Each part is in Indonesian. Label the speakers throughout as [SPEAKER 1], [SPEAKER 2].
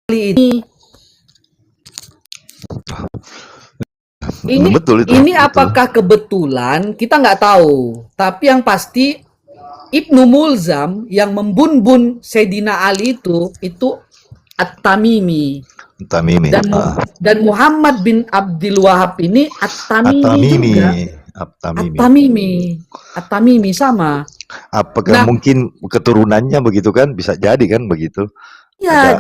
[SPEAKER 1] ini
[SPEAKER 2] Betul itu.
[SPEAKER 1] ini apakah kebetulan kita nggak tahu, tapi yang pasti Ibnu Mulzam yang membunbun Sayyidina Ali itu At-Tamimi
[SPEAKER 2] Tamimi.
[SPEAKER 1] dan Muhammad bin Abdul Wahab ini At-Tamimi juga. At-Tamimi sama.
[SPEAKER 2] Apakah mungkin keturunannya begitu kan? Bisa jadi kan begitu.
[SPEAKER 1] Ya,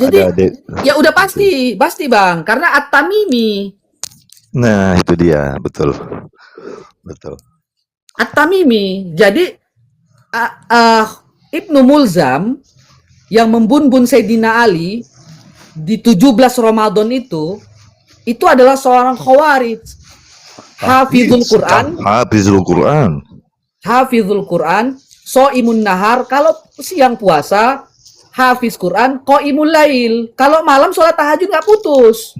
[SPEAKER 1] ya udah pasti Bang, karena At-Tamimi.
[SPEAKER 2] Nah, itu dia, betul.
[SPEAKER 1] At-Tamimi. Jadi Ibnu Mulzam yang membunbun Sayyidina Ali di 17 Ramadan itu adalah seorang khawarij. Hafizul Quran, So'imun nahar, kalau siang puasa, hafiz Quran, Qoimul lail. Kalau malam sholat tahajud nggak putus.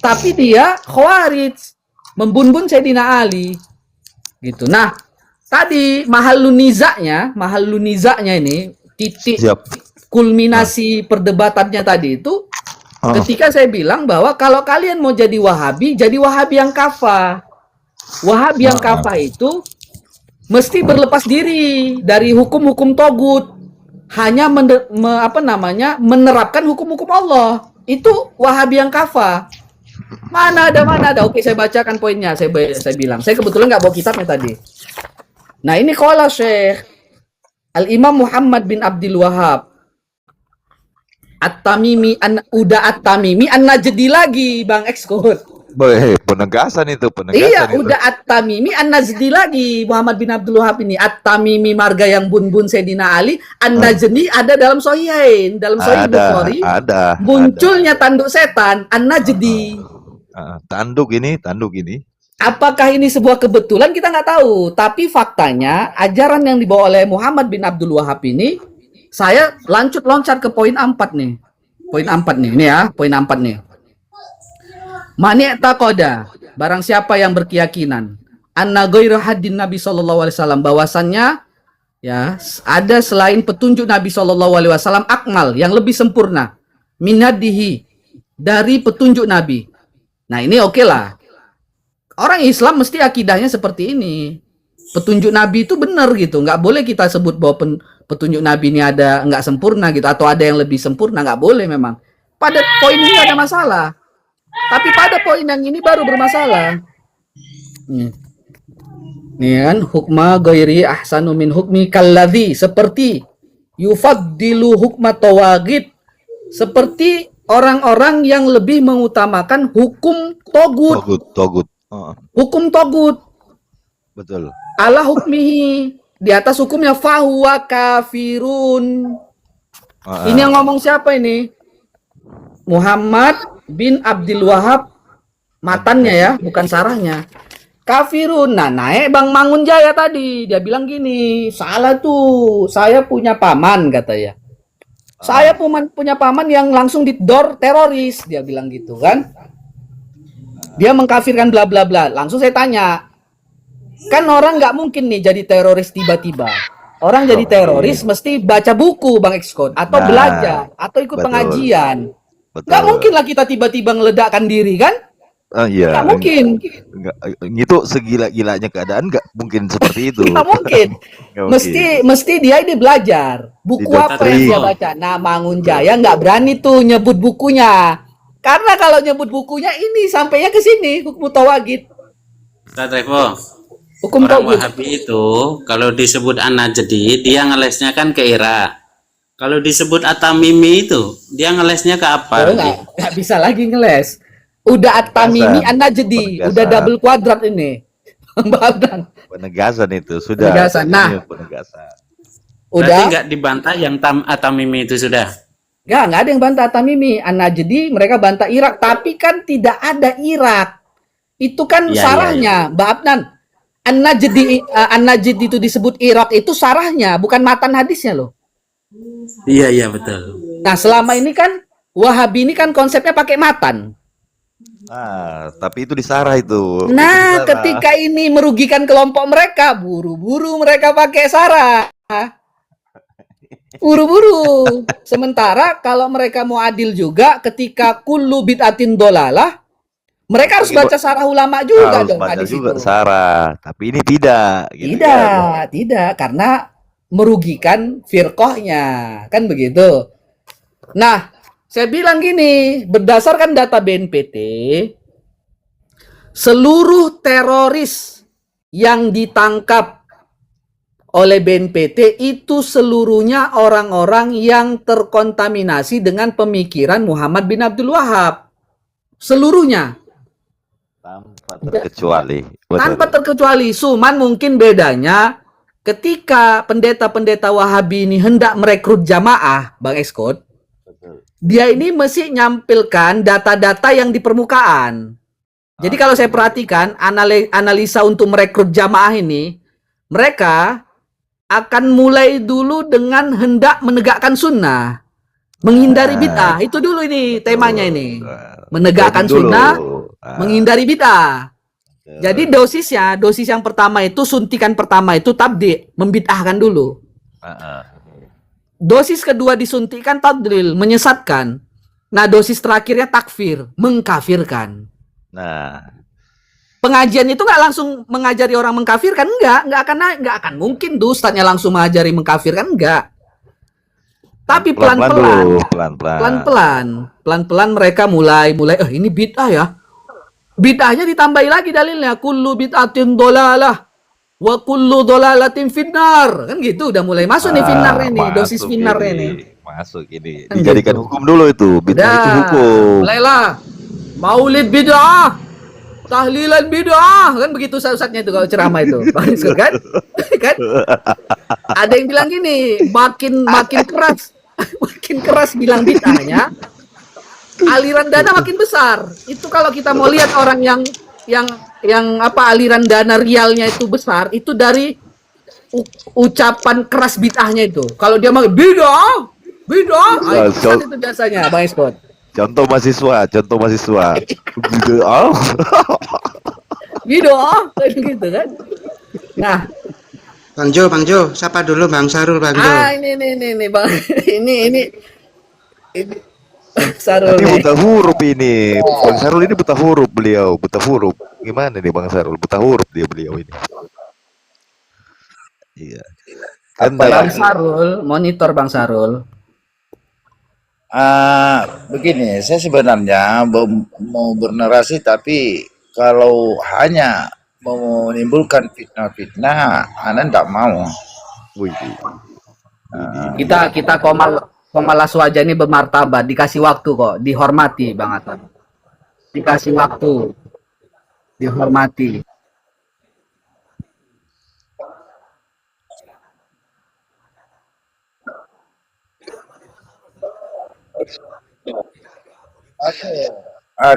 [SPEAKER 1] Tapi dia khawarij, membunbun Sayyidina Ali. Gitu. Nah, tadi mahallun nizaknya ini, titik kulminasi perdebatannya tadi itu, ketika saya bilang bahwa kalau kalian mau jadi Wahabi yang kafah. Wahabi yang kafah itu mesti berlepas diri dari hukum-hukum togut, hanya menerapkan hukum-hukum Allah. Itu Wahabi yang kafah. Mana ada. Oke, saya bacakan poinnya. Saya bilang, saya kebetulan nggak bawa kitabnya tadi. Nah, ini qala Syekh Al-Imam Muhammad bin Abdul Wahab At-Tamimi At-Tamimi An-Najdi lagi, Bang Ekskut.
[SPEAKER 2] Penegasan itu.
[SPEAKER 1] Iya, udah At-Tamimi An-Najdi lagi. Muhammad bin Abdul Wahab ini At-Tamimi marga yang bunbun Sayyidina Ali. An-Najdi ada dalam Sahihain, dalam Sahih Bukhari.
[SPEAKER 2] Ada.
[SPEAKER 1] Munculnya tanduk setan An-Najdi.
[SPEAKER 2] Tanduk ini.
[SPEAKER 1] Apakah ini sebuah kebetulan, kita nggak tahu. Tapi faktanya ajaran yang dibawa oleh Muhammad bin Abdul Wahab ini, saya loncat ke poin 4 nih. Poin 4 nih, ini ya, poin 4 nih. Mani'taqada, barang siapa yang berkeyakinan anna ghairu haddin Nabi sallallahu alaihi wasallam, bahwasannya ya ada selain petunjuk Nabi sallallahu alaihi wasallam akmal, yang lebih sempurna, minadihi, dari petunjuk Nabi. Nah, ini oke lah. Orang Islam mesti akidahnya seperti ini. Petunjuk Nabi itu benar gitu. Nggak boleh kita sebut bahwa petunjuk Nabi ini ada nggak sempurna gitu, atau ada yang lebih sempurna, nggak boleh memang. Pada poin ini nggak ada masalah. Tapi pada poin yang ini baru bermasalah. Nih kan, hukma ghairi ahsanu min hukmi kalladzi, seperti yufaddilu hukma tawagid, seperti orang-orang yang lebih mengutamakan hukum togut. Hukum togut.
[SPEAKER 2] Betul.
[SPEAKER 1] Ala hukmihi, di atas hukumnya, fahuwa kafirun. Ini yang ngomong siapa ini? Muhammad bin Abdul Wahab, matannya ya, bukan sarahnya. Kafirun. Nah, naik Bang Mangunjaya tadi, dia bilang gini, salah tuh, saya punya paman, kata ya. Saya punya paman yang langsung didor teroris, dia bilang gitu kan. Dia mengkafirkan bla bla bla. Langsung saya tanya, kan orang nggak mungkin nih jadi teroris tiba-tiba. Orang jadi teroris mesti baca buku, Bang Ekskot, atau belajar, atau ikut pengajian. Nggak mungkin lah kita tiba-tiba meledakkan diri kan?
[SPEAKER 2] Iya.
[SPEAKER 1] Nggak mungkin.
[SPEAKER 2] Itu segila-gilanya keadaan nggak mungkin seperti itu.
[SPEAKER 1] Nggak mungkin. Mesti dia ini belajar. Buku apa yang dia baca? Nah, Mangunjaya nggak berani tuh nyebut bukunya. Karena kalau nyebut bukunya ini sampainya ke sini, hukum tawagid.
[SPEAKER 3] Ustaz Revo,
[SPEAKER 1] hukum
[SPEAKER 3] orang Wahabi itu kalau disebut An-Najdi, dia ngelesnya kan ke Irak. Kalau disebut At-Tamimi itu, dia ngelesnya ke apa?
[SPEAKER 1] Nggak bisa lagi ngeles. Udah At-Tamimi An-Najdi, udah double kuadrat ini.
[SPEAKER 2] Penegasan itu sudah.
[SPEAKER 1] Penegasan. Nah,
[SPEAKER 3] berarti nggak dibantah yang At-Tamimi itu sudah?
[SPEAKER 1] Nggak ada yang bantah At-Tamimi. An-Najdi mereka bantah Irak, tapi kan tidak ada Irak. Itu kan sarahnya, Mbak Abnan. An-Najdi itu disebut Irak, itu sarahnya, bukan matan hadisnya loh.
[SPEAKER 3] Iya betul.
[SPEAKER 1] Nah, selama ini kan Wahabi ini kan konsepnya pakai matan.
[SPEAKER 2] Tapi itu disarah itu.
[SPEAKER 1] Nah, ketika ini merugikan kelompok mereka, buru-buru mereka pakai sarah. Buru-buru. Sementara kalau mereka mau adil juga, ketika kullu bid'atin dolalah, mereka harus baca sarah ulama juga
[SPEAKER 2] Harus
[SPEAKER 1] dong
[SPEAKER 2] baca
[SPEAKER 1] hadis
[SPEAKER 2] juga
[SPEAKER 1] itu.
[SPEAKER 2] Sarah, tapi ini tidak, gitu kan.
[SPEAKER 1] Tidak, karena merugikan firqahnya, kan begitu. Nah, saya bilang gini, berdasarkan data BNPT, seluruh teroris yang ditangkap oleh BNPT itu seluruhnya orang-orang yang terkontaminasi dengan pemikiran Muhammad bin Abdul Wahab. Seluruhnya.
[SPEAKER 2] Tanpa terkecuali.
[SPEAKER 1] Tanpa
[SPEAKER 2] Betul.
[SPEAKER 1] terkecuali. Cuman mungkin bedanya ketika pendeta-pendeta Wahabi ini hendak merekrut jamaah, Bang Eskot, dia ini mesti nyampilkan data-data yang di permukaan. Jadi kalau saya perhatikan analisa untuk merekrut jamaah ini, mereka akan mulai dulu dengan hendak menegakkan sunnah, menghindari bid'ah. Itu dulu ini temanya ini. Menegakkan
[SPEAKER 2] Dulu.
[SPEAKER 1] sunnah, menghindari bid'ah. Jadi dosis yang pertama itu, suntikan pertama itu tabdi, membid'ahkan dulu. Dosis kedua disuntikan tadlil, menyesatkan. Nah, dosis terakhirnya takfir, mengkafirkan.
[SPEAKER 2] Nah,
[SPEAKER 1] Pengajian itu nggak langsung mengajari orang mengkafirkan, nggak akan mungkin tuh ustadznya langsung mengajari mengkafirkan, enggak. Tapi pelan-pelan mereka mulai ini bid'ah ya. Bid'ahnya ditambahi lagi dalilnya, kullu bid'atin dolalah wa kullu dolalatin finnar. Kan gitu, udah mulai masuk nih finnar ini, dosis finnar ini.
[SPEAKER 2] Masuk ini.
[SPEAKER 1] Kan
[SPEAKER 2] Dijadikan
[SPEAKER 1] gitu.
[SPEAKER 2] hukum dulu itu. Bid'ah itu hukum.
[SPEAKER 1] Mulailah. Maulid bid'ah. Tahlilan bid'ah. Kan begitu ustadznya itu kalau ceramah itu. Kan? Kan? Ada yang bilang gini, makin keras makin keras bilang bid'ahnya, aliran dana makin besar. Itu kalau kita mau lihat orang yang apa aliran dana realnya itu besar, itu dari ucapan keras bid'ahnya itu. Kalau dia mau bid'ah, itu biasanya Bang Eskot.
[SPEAKER 2] Contoh mahasiswa. Bid'ah.
[SPEAKER 1] Bid'ah, gitu kan. Nah,
[SPEAKER 4] Bang Jo, siapa dulu Bang Sarul, Bang Jo?
[SPEAKER 1] ini Bang. Ini Sarul.
[SPEAKER 2] Tapi buta huruf ini. Bang Sarul ini buta huruf beliau. Buta huruf. Gimana nih Bang Sarul? Buta huruf beliau ini. Iya. Kan
[SPEAKER 1] Bang Sarul, monitor Bang Sarul.
[SPEAKER 5] Begini, saya sebenarnya mau bernarasi, tapi kalau hanya mau menimbulkan fitnah-fitnah, Anda tidak mau.
[SPEAKER 1] Kita komal aswaja ini bermartabat, dikasih waktu kok, dihormati Bang Atta. Dikasih waktu, dihormati.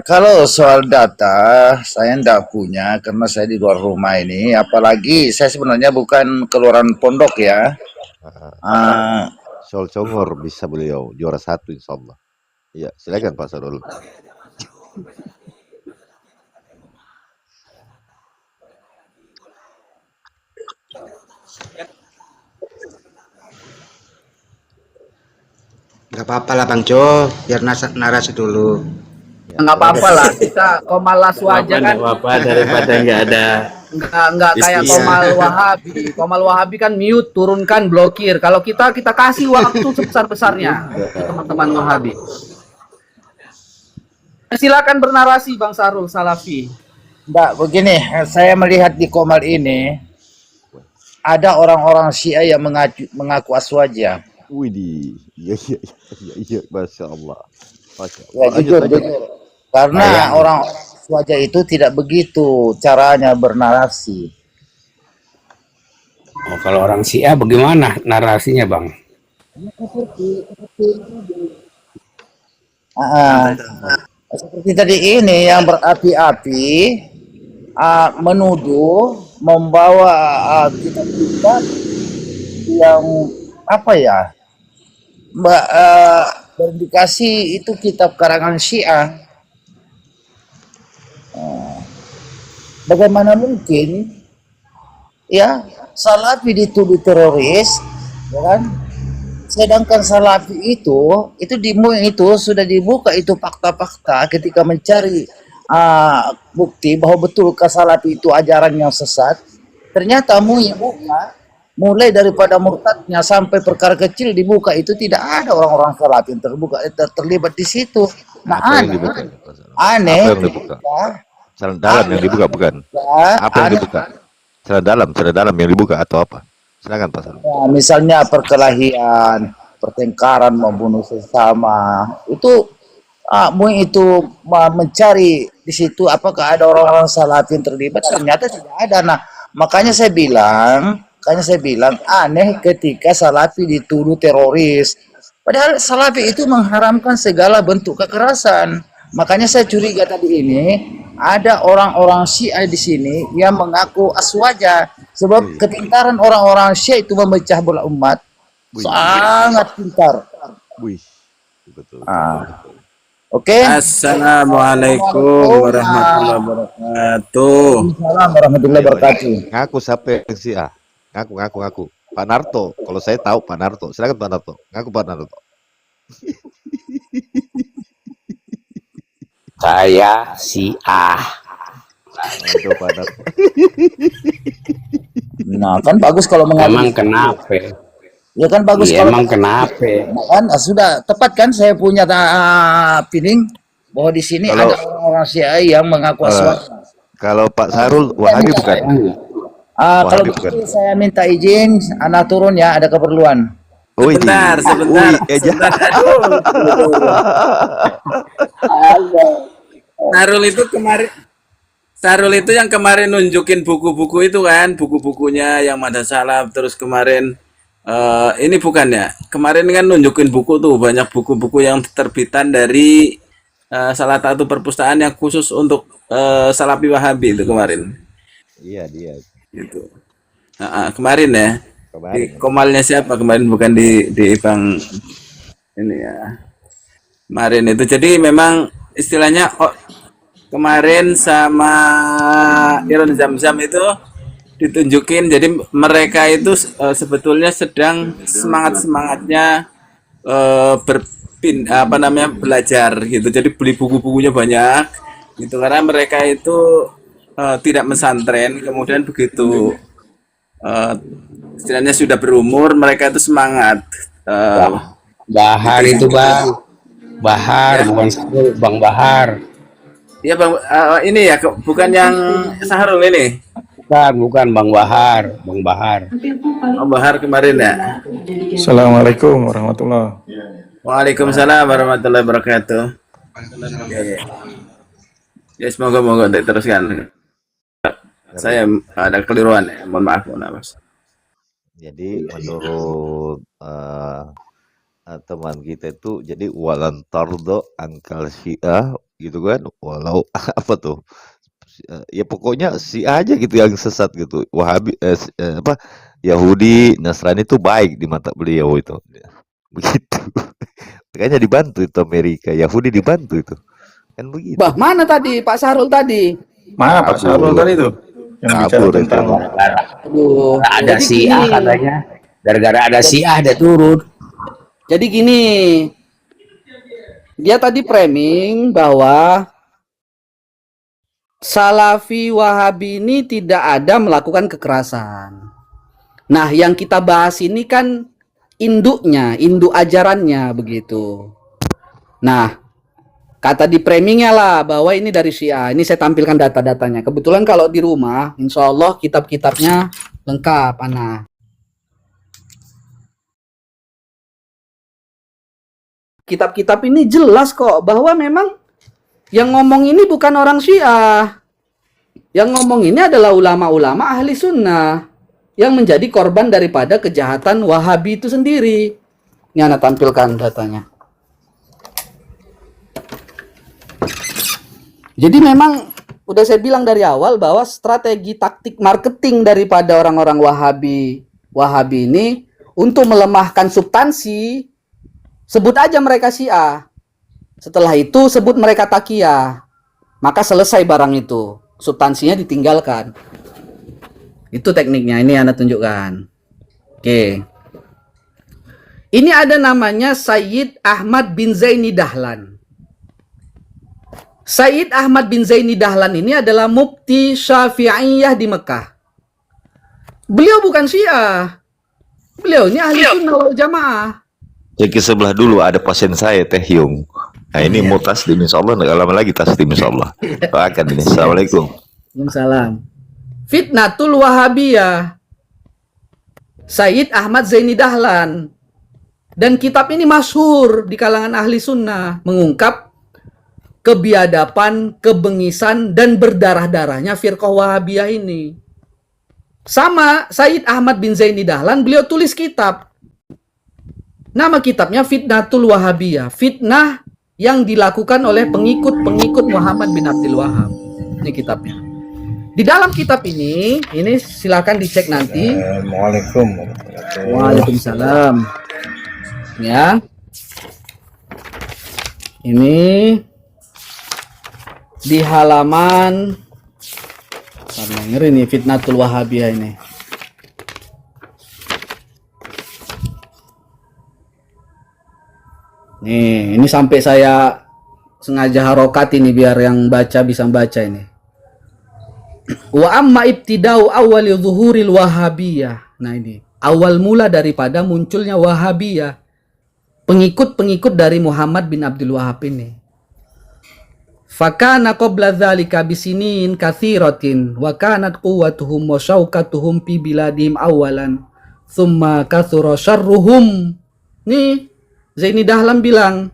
[SPEAKER 5] Kalau soal data, saya tidak punya karena saya di luar rumah ini. Apalagi saya sebenarnya bukan keluaran pondok ya.
[SPEAKER 2] Sol Congor bisa beliau juara 1 insya Allah. Iya, silakan Pak Sarul.
[SPEAKER 4] Gak apa-apa lah Bang Jo, biar narasi dulu.
[SPEAKER 1] Nggak apa-apa lah, kita komal aswaja kan.
[SPEAKER 3] Apa daripada nggak ada.
[SPEAKER 1] Nggak kayak Komal Wahabi kan mute, turunkan, blokir. Kalau kita kasih waktu sebesar-besarnya teman-teman Wahabi. Silakan bernarasi Bang Sarul Salafi.
[SPEAKER 5] Mbak, begini, saya melihat di Komal ini ada orang-orang Syiah yang mengaku aswaja.
[SPEAKER 2] Widih, iya, masya Allah.
[SPEAKER 5] Ya, jujur. Karena orang aswaja itu tidak begitu caranya bernarasi.
[SPEAKER 6] Oh, kalau orang Syiah bagaimana narasinya, Bang?
[SPEAKER 5] Seperti tadi ini yang berapi-api, menuduh, membawa kitab-kitab yang apa ya, berindikasi itu kitab karangan Syiah. Bagaimana mungkin ya Salafi dituduh teroris, ya kan? Sedangkan Salafi itu di MUI itu sudah dibuka itu fakta-fakta ketika mencari bukti bahwa betul Salafi itu ajaran yang sesat. Ternyata MUI buka mulai daripada murtadnya sampai perkara kecil dibuka itu tidak ada orang-orang Salafi yang terlibat di situ. Nah,
[SPEAKER 2] Apa yang dibuka?
[SPEAKER 5] aneh
[SPEAKER 2] Apa yang dibuka? Salah dalam yang dibuka bukan? Apa yang
[SPEAKER 5] aneh,
[SPEAKER 2] dibuka? Salah dalam yang dibuka atau apa? Silakan Pak Sarul.
[SPEAKER 5] ya, misalnya perkelahian, pertengkaran, membunuh sesama, itu MUI itu mencari di situ apakah ada orang-orang Salafi yang terlibat, ternyata tidak ada. Nah, makanya saya bilang aneh ketika Salafi dituduh teroris. Padahal Salafi itu mengharamkan segala bentuk kekerasan. Makanya saya curiga tadi ini ada orang-orang Syiah di sini yang mengaku aswaja, sebab kepintaran orang-orang Syiah itu memecah belah umat sangat pintar.
[SPEAKER 2] Wih. Betul.
[SPEAKER 5] Oke.
[SPEAKER 7] Assalamualaikum warahmatullahi wabarakatuh.
[SPEAKER 5] Assalamualaikum warahmatullahi wabarakatuh.
[SPEAKER 2] Ngaku siapa yang Syiah? Ngaku. Pak Narto. Kalau saya tahu Pak Narto. Silakan Pak Narto. Ngaku Pak Narto.
[SPEAKER 6] Saya si A.
[SPEAKER 2] Itu Pak Narto.
[SPEAKER 5] Nah, kan bagus kalau
[SPEAKER 6] Emang
[SPEAKER 5] mengaku.
[SPEAKER 6] kenapa?
[SPEAKER 5] Ya kan bagus
[SPEAKER 6] Iya,
[SPEAKER 5] kalau
[SPEAKER 6] emang kenapa?
[SPEAKER 5] Nah, kan sudah tepat kan saya punya feeling bahwa di sini
[SPEAKER 2] Kalau-
[SPEAKER 5] ada orang-orang Syiah yang mengaku aswaja.
[SPEAKER 2] Kalau Pak Sarul Wahabi bukan?
[SPEAKER 5] Kalau
[SPEAKER 2] Wahabi bukan?
[SPEAKER 5] begitu saya minta izin, anak turun ya, ada keperluan.
[SPEAKER 2] Wih,
[SPEAKER 7] Sebentar.
[SPEAKER 2] wih,
[SPEAKER 7] Sebentar. Sarul itu yang kemarin nunjukin buku-buku itu kan, buku-bukunya yang Mada Salaf, terus kemarin ini bukannya. Kemarin kan nunjukin buku tuh, banyak buku-buku yang terbitan dari salah satu perpustakaan yang khusus untuk Salafi Wahabi itu kemarin.
[SPEAKER 2] Iya dia.
[SPEAKER 7] Gitu. Kemarin ya.
[SPEAKER 2] Kemarin.
[SPEAKER 7] Di Komalnya siapa kemarin, bukan di Bang ini ya. Kemarin itu jadi memang istilahnya kemarin sama Iron Zamzam itu ditunjukin, jadi mereka itu sebetulnya sedang semangatnya belajar gitu, jadi beli buku-bukunya banyak gitu, karena mereka itu tidak pesantren, kemudian begitu istilahnya sudah berumur, mereka itu semangat.
[SPEAKER 6] Bahar itu Bang. Bahar, bukan Sarul, Bang Bahar.
[SPEAKER 7] Ya Bang, ini ya bukan yang Sahrul ini.
[SPEAKER 6] Bukan Bang Bahar, Bang Bahar.
[SPEAKER 7] Oh, Bahar kemarin ya.
[SPEAKER 8] Assalamualaikum warahmatullahi.
[SPEAKER 7] Waalaikumsalam warahmatullahi wabarakatuh. Ya semoga teruskan. Saya ada keliruan ya, mohon maaf Mas.
[SPEAKER 2] Jadi menurut teman kita itu, jadi walan tardo angkal Syiah gitu kan, walau apa tuh, ya pokoknya Syiah aja gitu yang sesat gitu. Wahabi Yahudi Nasrani itu baik di mata beliau itu, begitu. Makanya dibantu itu Amerika, Yahudi dibantu itu kan begitu.
[SPEAKER 1] Bah, mana tadi Pak Sarul tadi?
[SPEAKER 8] Mana Pak Sarul tadi tuh yang bicara
[SPEAKER 2] Kabur itu.
[SPEAKER 8] tentang
[SPEAKER 1] Aduh.
[SPEAKER 6] Ada
[SPEAKER 1] Jadi
[SPEAKER 6] si A
[SPEAKER 1] gini.
[SPEAKER 6] katanya. Gara-gara ada si A dia turun.
[SPEAKER 1] Jadi gini, dia tadi framing bahwa Salafi Wahabi ini tidak ada melakukan kekerasan. Nah, yang kita bahas ini kan induknya, induk ajarannya begitu. Nah, kata di framingnya lah bahwa ini dari Syiah. Ini saya tampilkan data-datanya. Kebetulan kalau di rumah, insya Allah kitab-kitabnya lengkap, Ana. Kitab-kitab ini jelas kok bahwa memang yang ngomong ini bukan orang Syiah. Yang ngomong ini adalah ulama-ulama ahli sunnah yang menjadi korban daripada kejahatan Wahabi itu sendiri. Ini Ana tampilkan datanya. Jadi memang udah saya bilang dari awal bahwa strategi taktik marketing daripada orang-orang Wahabi ini untuk melemahkan substansi, sebut aja mereka Syiah. Setelah itu sebut mereka Taqiyah. Maka selesai barang itu. Substansinya ditinggalkan. Itu tekniknya. Ini Anda tunjukkan. Oke. Ini ada namanya Sayyid Ahmad bin Zaini Dahlan. Sayyid Ahmad bin Zaini Dahlan ini adalah mufti Syafi'iyah di Mekah. Beliau bukan Syiah. Beliau ini ahli sunnah wal jamaah.
[SPEAKER 2] Jadi sebelah dulu ada pasien saya Teh Yung. Nah ini mau taslim insyaallah, nggak lama lagi taslim insyaallah. Doakan ini. Assalamualaikum.
[SPEAKER 1] Waalaikumsalam. Fitnatul Wahabiyah. Sayyid Ahmad Zaini Dahlan. Dan kitab ini masyhur di kalangan ahli sunnah, mengungkap kebiadaban, kebengisan, dan berdarah-darahnya firqah Wahabiyah ini. Sama Sayyid Ahmad bin Zaini Dahlan, beliau tulis kitab. Nama kitabnya Fitnatul Wahabiyah. Fitnah yang dilakukan oleh pengikut-pengikut Muhammad bin Abdul Wahab. Ini kitabnya. Di dalam kitab ini silakan dicek nanti.
[SPEAKER 8] Assalamualaikum.
[SPEAKER 1] Waalaikumsalam. Ya. Ini di halaman ini Fitnatul Wahabiyah ini. Nih, ini sampai saya sengaja harokat ini biar yang baca bisa baca ini. Wa amma ibtida'u awwali zuhuril wahabiyah. Nah ini, awal mula daripada munculnya Wahabiyah. Pengikut-pengikut dari Muhammad bin Abdul Wahab ini. Fakana qabla dzalika bisinin katsiratin wa kanat quwwatuhum wa syaukatuhum fi biladihim awalan thumma katsura syarruhum. Nih, Zaini Dahlan bilang,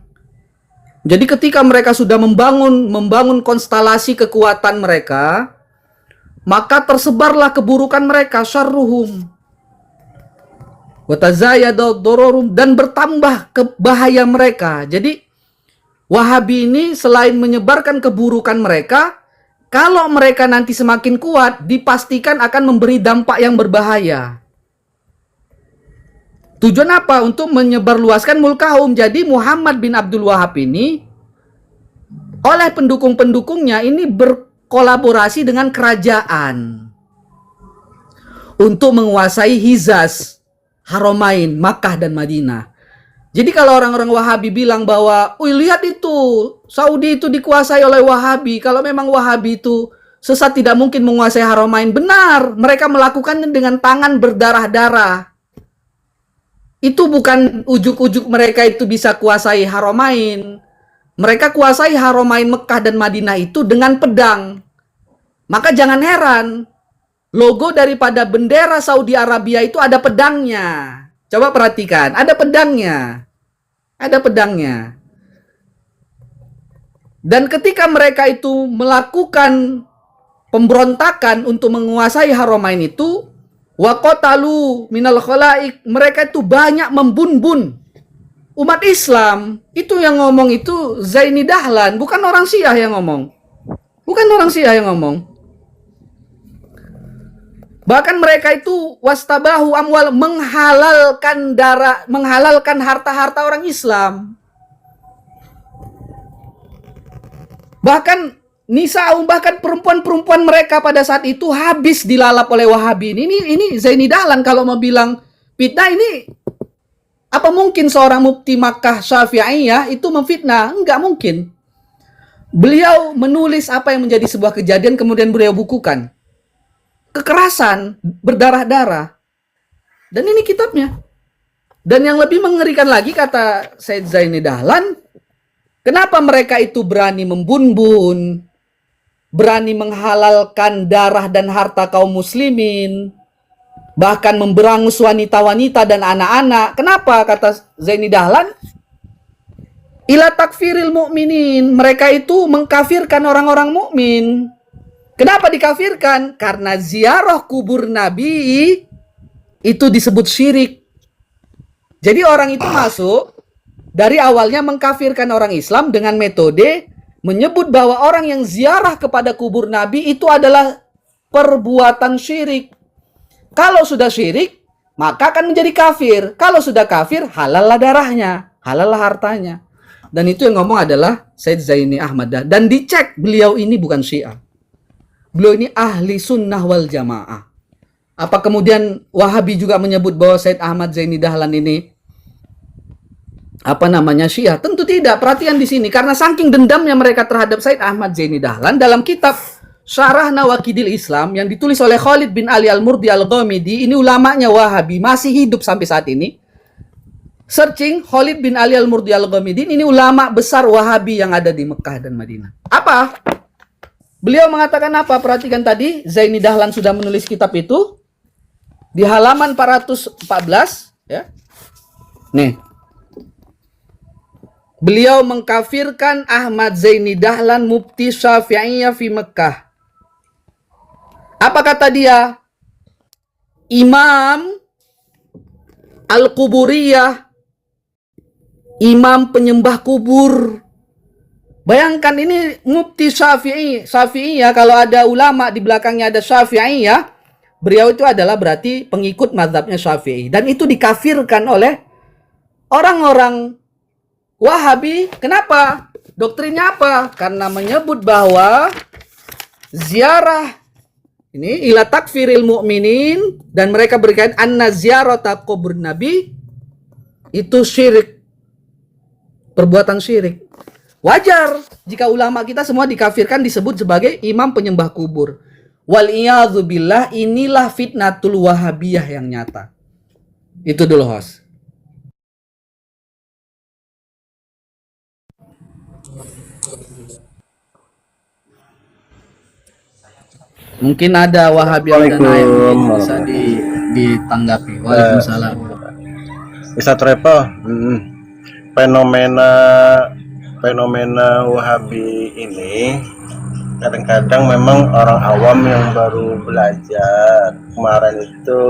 [SPEAKER 1] jadi ketika mereka sudah membangun konstelasi kekuatan mereka, maka tersebarlah keburukan mereka, syarruhum. Watazayada dororum, dan bertambah bahaya mereka. Jadi Wahabi ini selain menyebarkan keburukan mereka, kalau mereka nanti semakin kuat, dipastikan akan memberi dampak yang berbahaya. Tujuan apa? Untuk menyebarluaskan mulkahum. Jadi Muhammad bin Abdul Wahab ini oleh pendukung-pendukungnya ini berkolaborasi dengan kerajaan untuk menguasai Hijaz, Haramain, Makkah dan Madinah. Jadi kalau orang-orang Wahabi bilang bahwa, lihat itu, Saudi itu dikuasai oleh Wahabi. Kalau memang Wahabi itu sesat, tidak mungkin menguasai Haramain. Benar, mereka melakukannya dengan tangan berdarah-darah. Itu bukan ujuk-ujuk mereka itu bisa kuasai Haramain. Mereka kuasai Haramain Mekah dan Madinah itu dengan pedang. Maka jangan heran, logo daripada bendera Saudi Arabia itu ada pedangnya. Coba perhatikan, ada pedangnya. Ada pedangnya. Dan ketika mereka itu melakukan pemberontakan untuk menguasai Haramain itu, waqatalu minal khalaik, mereka itu banyak membun-bun umat Islam. Itu yang ngomong itu Zaini Dahlan, bukan orang Syiah yang ngomong. Bukan orang Syiah yang ngomong. Bahkan mereka itu wastabahu amwal, menghalalkan darah, menghalalkan harta-harta orang Islam. Bahkan nisaum, bahkan perempuan-perempuan mereka pada saat itu habis dilalap oleh Wahabi. Ini Zaini Dahlan kalau mau bilang fitnah ini, apa mungkin seorang mufti Makkah Syafi'iyah itu memfitnah? Enggak mungkin. Beliau menulis apa yang menjadi sebuah kejadian kemudian beliau bukukan. Kekerasan, berdarah-darah. Dan ini kitabnya. Dan yang lebih mengerikan lagi, kata Said Zaini Dahlan, kenapa mereka itu berani membun-bun, berani menghalalkan darah dan harta kaum muslimin, bahkan memberangus wanita-wanita dan anak-anak. Kenapa, kata Zaini Dahlan? Ila takfiril mu'minin, mereka itu mengkafirkan orang-orang mukmin. Kenapa dikafirkan? Karena ziarah kubur Nabi itu disebut syirik. Jadi orang itu masuk dari awalnya mengkafirkan orang Islam dengan metode menyebut bahwa orang yang ziarah kepada kubur Nabi itu adalah perbuatan syirik. Kalau sudah syirik, maka akan menjadi kafir. Kalau sudah kafir, halallah darahnya, halallah hartanya. Dan itu yang ngomong adalah Said Zaini Ahmad. Dan dicek, beliau ini bukan Syiah. Beliau ini ahli sunnah wal jamaah. Apa kemudian Wahabi juga menyebut bahwa Said Ahmad Zaini Dahlan ini apa namanya Syiah? Tentu tidak. Perhatian di sini karena saking dendamnya mereka terhadap Said Ahmad Zaini Dahlan, dalam kitab Syarah Nawaqidil Islam yang ditulis oleh Khalid bin Ali Al-Murdi Al-Ghamidi, ini ulamanya Wahabi, masih hidup sampai saat ini. Searching Khalid bin Ali Al-Murdi Al-Ghamidi, ini ulama besar Wahabi yang ada di Mekah dan Madinah. Apa? Beliau mengatakan apa? Perhatikan tadi, Zaini Dahlan sudah menulis kitab itu di halaman 414, ya. Nih. Beliau mengkafirkan Ahmad Zaini Dahlan mufti Syafi'iyah fi Mekah. Apa kata dia? Imam Al-Quburiyah, imam penyembah kubur. Bayangkan ini mufti Syafi'iyah, kalau ada ulama di belakangnya ada Syafi'iyah, beliau itu adalah berarti pengikut mazhabnya Syafi'i. Dan itu dikafirkan oleh orang-orang Wahabi. Kenapa? Doktrinnya apa? Karena menyebut bahwa ziarah ini ila takfiril mu'minin, dan mereka berikan anna ziyarata kubur Nabi itu syirik, perbuatan syirik. Wajar jika ulama kita semua dikafirkan disebut sebagai imam penyembah kubur. Wal iyadzubillah, inilah fitnatul wahabiyah yang nyata. Itu dulu, host. Mungkin ada Wahabi yang bisa ditanggapi. Waalaikumsalam.
[SPEAKER 9] Ustaz Repo, fenomena Wahabi ini kadang-kadang memang orang awam yang baru belajar. Kemarin itu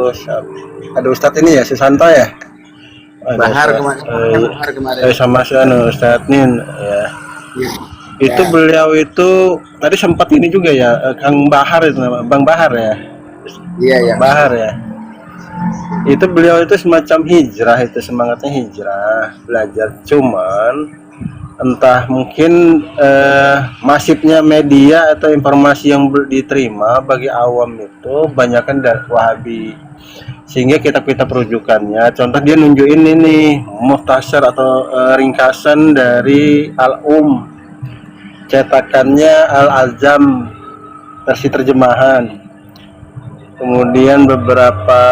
[SPEAKER 9] ada Ustadz ini ya, Susanto ya,
[SPEAKER 7] Bahar kemarin.
[SPEAKER 9] sama Ustadz Nin ya. Itu beliau itu tadi sempat ini juga ya, Kang Bahar itu nama, Bang Bahar ya.
[SPEAKER 7] Iya.
[SPEAKER 9] Bahar ya. Itu beliau itu semacam hijrah, itu semangatnya hijrah, belajar. Cuman entah mungkin masifnya media atau informasi yang diterima bagi awam itu banyakkan dari Wahabi, sehingga kitab-kitab rujukannya, contoh dia nunjukin ini muhtasar atau ringkasan dari cetakannya Al-Azam versi terjemahan, kemudian beberapa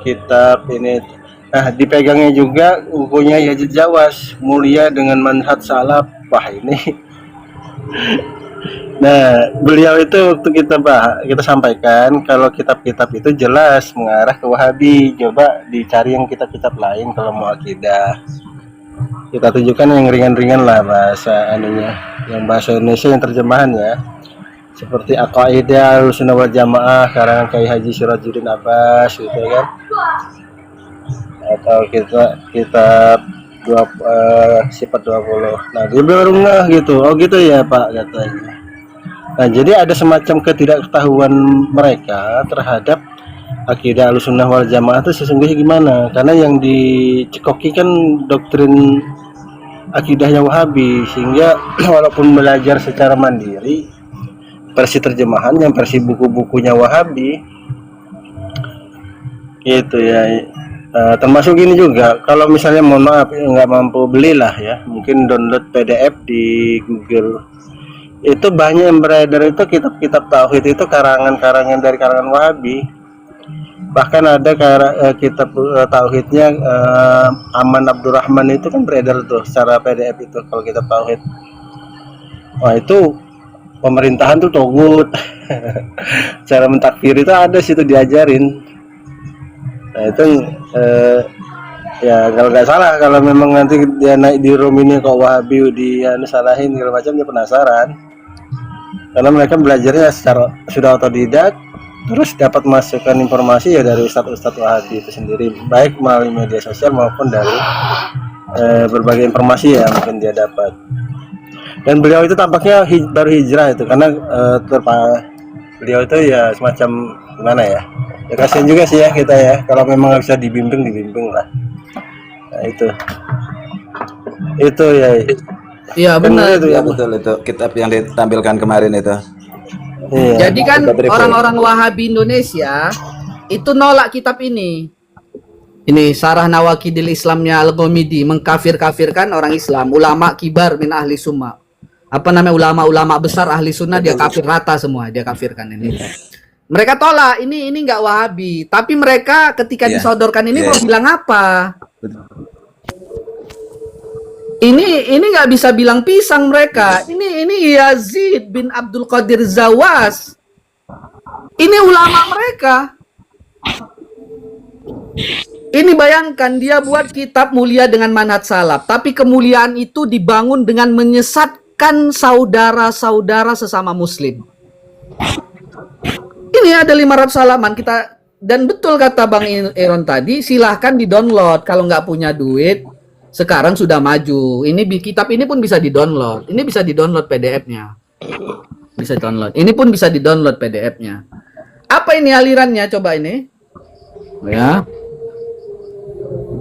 [SPEAKER 9] kitab ini. Nah, dipegangnya juga bukunya Yazid Jawas, Mulia dengan Manhaj Salaf. Wah, ini. Nah, beliau itu waktu kita sampaikan kalau kitab-kitab itu jelas mengarah ke Wahabi. Coba dicari yang kitab-kitab lain kalau mau akidah. Kita tunjukkan yang ringan-ringan lah bahasa anunya, yang bahasa Indonesia yang terjemahannya. Seperti Aqaidah Ahlussunnah wal Jamaah karangan Kyai Haji Sirajuddin Abbas gitu kan. Atau kitab sifat 20. Nah, dia baru ngeh gitu. Oh gitu ya Pak, katanya. Nah, jadi ada semacam ketidaktahuan mereka terhadap akidah Ahlussunnah wal Jamaah itu sesungguhnya gimana. Karena yang dicekoki kan doktrin akidahnya Wahabi, sehingga walaupun belajar secara mandiri versi terjemahan yang versi buku-bukunya Wahabi gitu ya. Termasuk ini juga, kalau misalnya mohon maaf nggak mampu belilah ya, mungkin download PDF di Google. Itu banyak yang beredar itu kitab-kitab tauhid itu karangan-karangan dari karangan Wahabi. Bahkan ada kitab tauhidnya Aman Abdurrahman itu kan beredar tuh secara PDF itu kalau kitab tauhid. Wah, itu pemerintahan tuh togut. Cara mentakfir itu ada situ diajarin. Nah, itu ya kalau nggak salah, kalau memang nanti dia naik di room ini kok Wahabi disalahin segala macam, dia penasaran. Karena mereka belajarnya secara sudah otodidak, terus dapat masukan informasi ya dari ustadz-ustadz Wahabi itu sendiri, baik melalui media sosial maupun dari berbagai informasi yang mungkin dia dapat. Dan beliau itu tampaknya baru hijrah itu, karena beliau itu ya semacam gimana ya, ya kasihan juga sih ya kita ya, kalau memang bisa dibimbing lah. Nah, itu ya.
[SPEAKER 1] Iya benar
[SPEAKER 7] itu ya, betul itu kitab yang ditampilkan kemarin itu.
[SPEAKER 9] Iya.
[SPEAKER 1] Jadi kan orang-orang Wahabi Indonesia itu nolak kitab ini. Ini Sarah Nawakidil Islamnya Al-Ghamidi mengkafir-kafirkan orang Islam, ulama kibar min ahli sunnah. Apa namanya, ulama-ulama besar ahli sunnah dia kafir rata semua, dia kafirkan ini. Mereka tolak, ini nggak Wahabi, tapi mereka ketika disodorkan ini mau bilang apa? Ini nggak bisa bilang pisang mereka. Ini Yazid bin Abdul Qadir Zawas. Ini ulama mereka. Ini bayangkan, dia buat kitab mulia dengan manhaj salaf, tapi kemuliaan itu dibangun dengan menyesatkan saudara-saudara sesama muslim. Ini ada 500 halaman kita, dan betul kata Bang Iron tadi, silahkan di-download. Kalau nggak punya duit, sekarang sudah maju. Ini kitab ini pun bisa di-download. Ini bisa di-download PDF-nya. Bisa download. Ini pun bisa di-download PDF-nya. Apa ini alirannya? Coba ini. Ya.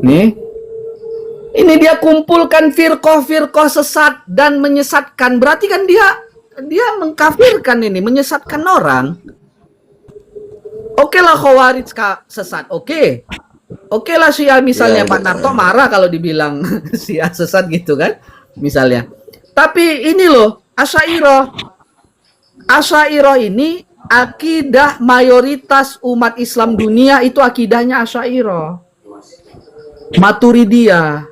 [SPEAKER 1] Nih. Ini dia kumpulkan firqah-firqah sesat dan menyesatkan. Berarti kan dia mengkafirkan ini, menyesatkan orang. Oke lah Khawarij sesat. Oke lah Syiah misalnya, Pak Narto marah kalau dibilang Syiah sesat gitu kan, misalnya. Tapi ini loh, Asy'ariyah ini akidah mayoritas umat Islam dunia itu akidahnya Asy'ariyah. Maturidiyah.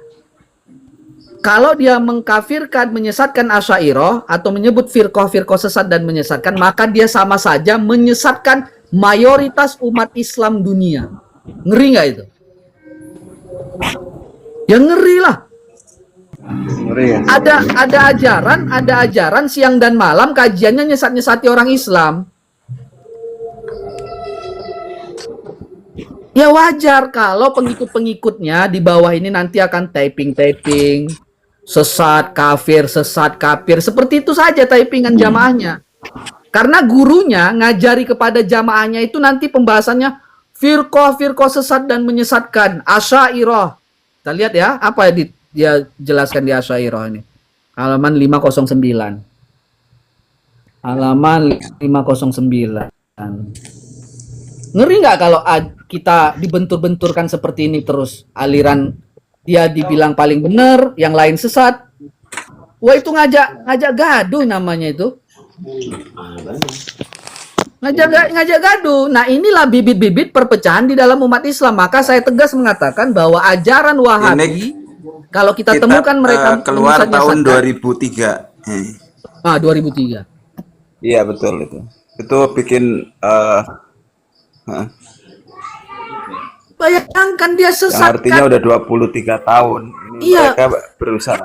[SPEAKER 1] Kalau dia mengkafirkan, menyesatkan Asy'ariyah atau menyebut firqah-firqah sesat dan menyesatkan, maka dia sama saja menyesatkan mayoritas umat Islam dunia. Ngeri nggak itu? Ya ngeri lah.
[SPEAKER 9] Ngeri ya.
[SPEAKER 1] Ada ajaran siang dan malam kajiannya nyesat-nyesati orang Islam. Ya wajar kalau pengikut-pengikutnya di bawah ini nanti akan typing, sesat kafir. Seperti itu saja typingan jamaahnya. Karena gurunya ngajari kepada jamaahnya itu nanti pembahasannya firqah sesat dan menyesatkan. Asy'ariyah. Kita lihat ya, apa dia jelaskan di Asy'ariyah ini. Halaman 509. Halaman 509. Ngeri nggak kalau kita dibentur-benturkan seperti ini terus? Aliran dia dibilang paling benar, yang lain sesat. Wah, itu ngajak gaduh namanya itu. Ngajak gaduh. Nah, inilah bibit-bibit perpecahan di dalam umat Islam. Maka saya tegas mengatakan bahwa ajaran Wahabi, kalau kita temukan mereka
[SPEAKER 7] keluar tahun 2003.
[SPEAKER 1] 2003.
[SPEAKER 7] Iya betul itu. Itu bikin
[SPEAKER 1] bayangkan dia
[SPEAKER 7] yang
[SPEAKER 1] sesatkan.
[SPEAKER 7] artinya udah 23 tahun. Ini
[SPEAKER 1] Iya.
[SPEAKER 7] mereka berusaha.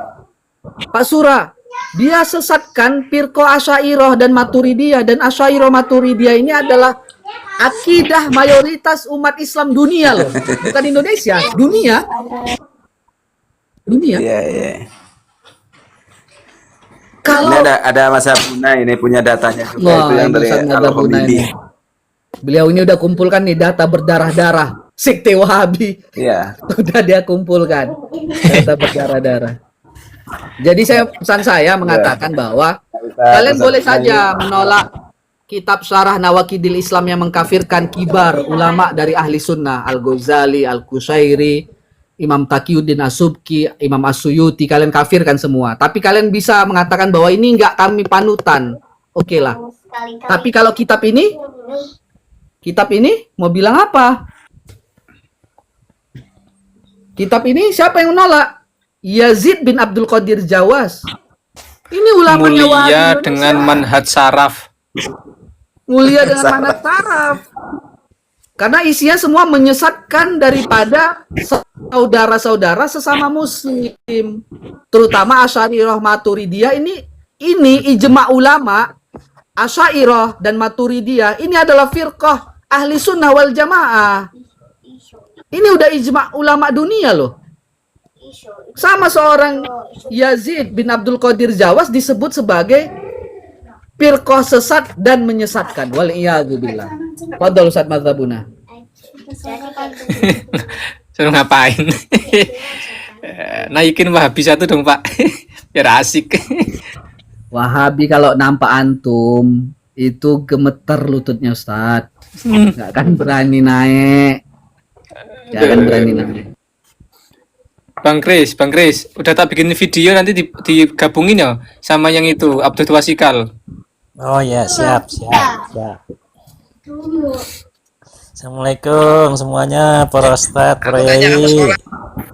[SPEAKER 1] Pak Sura, dia sesatkan firqah Asy'ariyah dan Maturidiyah, dan Asy'ariyah Maturidiyah ini adalah akidah mayoritas umat Islam dunia loh, bukan Indonesia, dunia.
[SPEAKER 7] Iya.
[SPEAKER 1] Kalau
[SPEAKER 7] Ini ada Mas Abuna ini punya datanya juga,
[SPEAKER 1] wah,
[SPEAKER 7] itu yang
[SPEAKER 1] ini
[SPEAKER 7] dari
[SPEAKER 1] Ustaz Madzhabuna
[SPEAKER 7] Al-Ghamidi.
[SPEAKER 1] ini. Beliau ini udah kumpulkan nih data berdarah-darah sekte Wahabi.
[SPEAKER 7] Iya.
[SPEAKER 1] Udah dia kumpulkan data berdarah-darah. Jadi pesan saya mengatakan bahwa kalian boleh saja menolak kitab Syarah Nawakidil Islam yang mengkafirkan kibar ulama dari ahli sunnah, Al-Ghazali, Al-Qushairi, Imam Taqiyuddin As-Subki, Imam As-Suyuti, kalian kafirkan semua. Tapi kalian bisa mengatakan bahwa ini enggak kami panutan. Oke lah. Tapi kalau kitab ini mau bilang apa? Kitab ini siapa yang menolak? Yazid bin Abdul Qadir Zawas. Ini ulamanya Wahabi
[SPEAKER 10] Mulia
[SPEAKER 1] Indonesia.
[SPEAKER 10] dengan manhaj saraf.
[SPEAKER 1] Mulia dengan manhaj saraf. Karena isinya semua menyesatkan daripada saudara-saudara sesama muslim. Terutama Asy'ariyah Maturidiyah ini ijma ulama Asy'ariyah dan Maturidiyah ini adalah firqah ahli sunnah wal jamaah. Ini udah ijma ulama dunia loh. Sama seorang Yazid bin Abdul Qadir Zawas disebut sebagai firqah sesat dan menyesatkan. Wal'iyadzubillah. Fadhol Ustaz Madzhabuna.
[SPEAKER 10] Suruh ngapain? Naikin Wahabi satu dong Pak. Biar asik.
[SPEAKER 1] Wahabi kalau nampak antum itu gemeter lututnya Ustaz. Nggak akan berani naik. Ya kan berani namanya.
[SPEAKER 10] Bang Kris, udah tak bikin video nanti digabungin ya sama yang itu Abdul Wasikal.
[SPEAKER 11] Oh ya, siap. Assalamualaikum semuanya, para ustadz, para yai.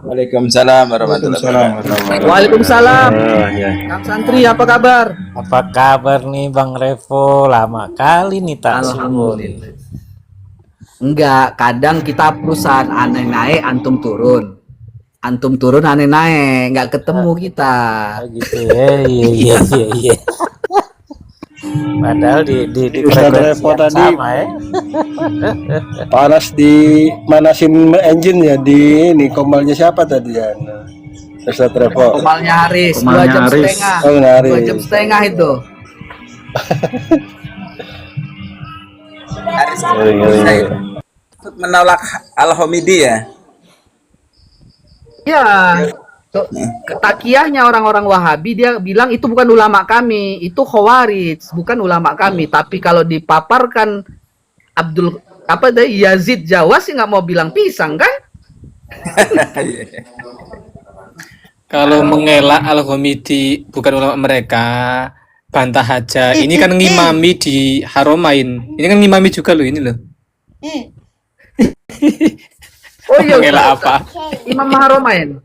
[SPEAKER 7] Waalaikumsalam warahmatullahi wabarakatuh.
[SPEAKER 1] Waalaikumsalam.
[SPEAKER 7] Ya.
[SPEAKER 1] Kang Santri apa kabar?
[SPEAKER 11] Apa kabar nih Bang Revo? Lama kali nih tak suun.
[SPEAKER 1] Enggak, kadang kita perusahaan aneh naik, antum turun. Antum turun aneh naik, nggak ketemu kita.
[SPEAKER 11] Gitu ya, iya. Padahal di
[SPEAKER 9] Ustadz
[SPEAKER 11] frekuensi
[SPEAKER 9] Revo
[SPEAKER 11] yang
[SPEAKER 9] tadi
[SPEAKER 11] sama ya.
[SPEAKER 9] panas di manasin engine ya di ini komalnya siapa tadi ya? Ustadz Revo.
[SPEAKER 1] Komalnya Haris, 2
[SPEAKER 8] Komalnya
[SPEAKER 1] jam
[SPEAKER 8] Haris.
[SPEAKER 1] setengah.
[SPEAKER 9] Oh, Haris.
[SPEAKER 1] 2 jam setengah itu.
[SPEAKER 7] Menolak Al-Homidi ya.
[SPEAKER 1] Ya, takiyahnya orang-orang Wahabi dia bilang itu bukan ulama kami, itu Khawarij, bukan ulama kami. Tapi kalau dipaparkan Yazid Jawa sih nggak mau bilang pisang kan?
[SPEAKER 10] Kalau mengelak Al-Ghamidi bukan ulama mereka, bantah aja. Ini kan ngimami di Haromain. Ini kan ngimami juga loh ini loh.
[SPEAKER 1] Oh iya,
[SPEAKER 10] Mengelak apa?
[SPEAKER 1] Imam Haromain.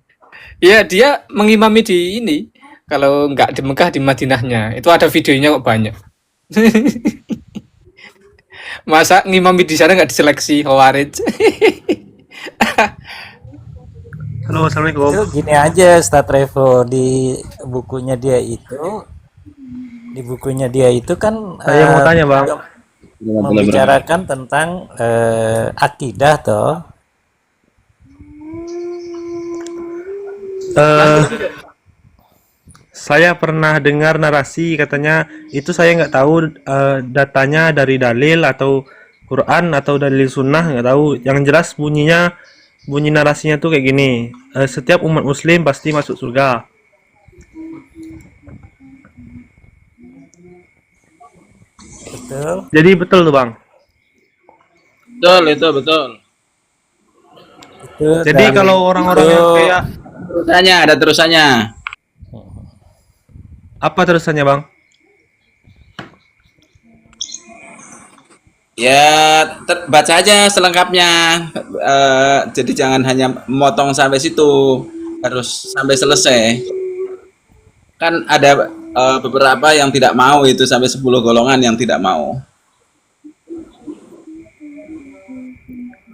[SPEAKER 10] Iya, dia mengimami di ini. Kalau nggak di Mekah, di Madinahnya. Itu ada videonya kok banyak. Masa ngimami di sana nggak diseleksi Khawarij?
[SPEAKER 8] Halo, assalamualaikum.
[SPEAKER 11] Itu gini aja Ustadz Revo, di bukunya dia itu kan
[SPEAKER 8] Saya mau tanya, Bang.
[SPEAKER 11] membicarakan tentang akidah toh.
[SPEAKER 8] Saya pernah dengar narasi katanya itu saya nggak tahu datanya dari dalil atau Quran atau dalil sunnah, nggak tahu. Yang jelas bunyi narasinya tuh kayak gini. Setiap umat muslim pasti masuk surga.
[SPEAKER 11] Betul.
[SPEAKER 8] Jadi betul tuh, Bang.
[SPEAKER 7] Betul, itu betul.
[SPEAKER 11] Itu
[SPEAKER 8] Jadi
[SPEAKER 11] dan
[SPEAKER 8] kalau orang-orang yang
[SPEAKER 11] itu
[SPEAKER 8] kayak
[SPEAKER 7] Terusannya, ada terusannya.
[SPEAKER 8] apa terusannya, Bang?
[SPEAKER 7] Ya, baca aja selengkapnya. Jadi jangan hanya motong sampai situ, harus sampai selesai. Kan ada beberapa yang tidak mau itu sampai 10 golongan yang tidak mau.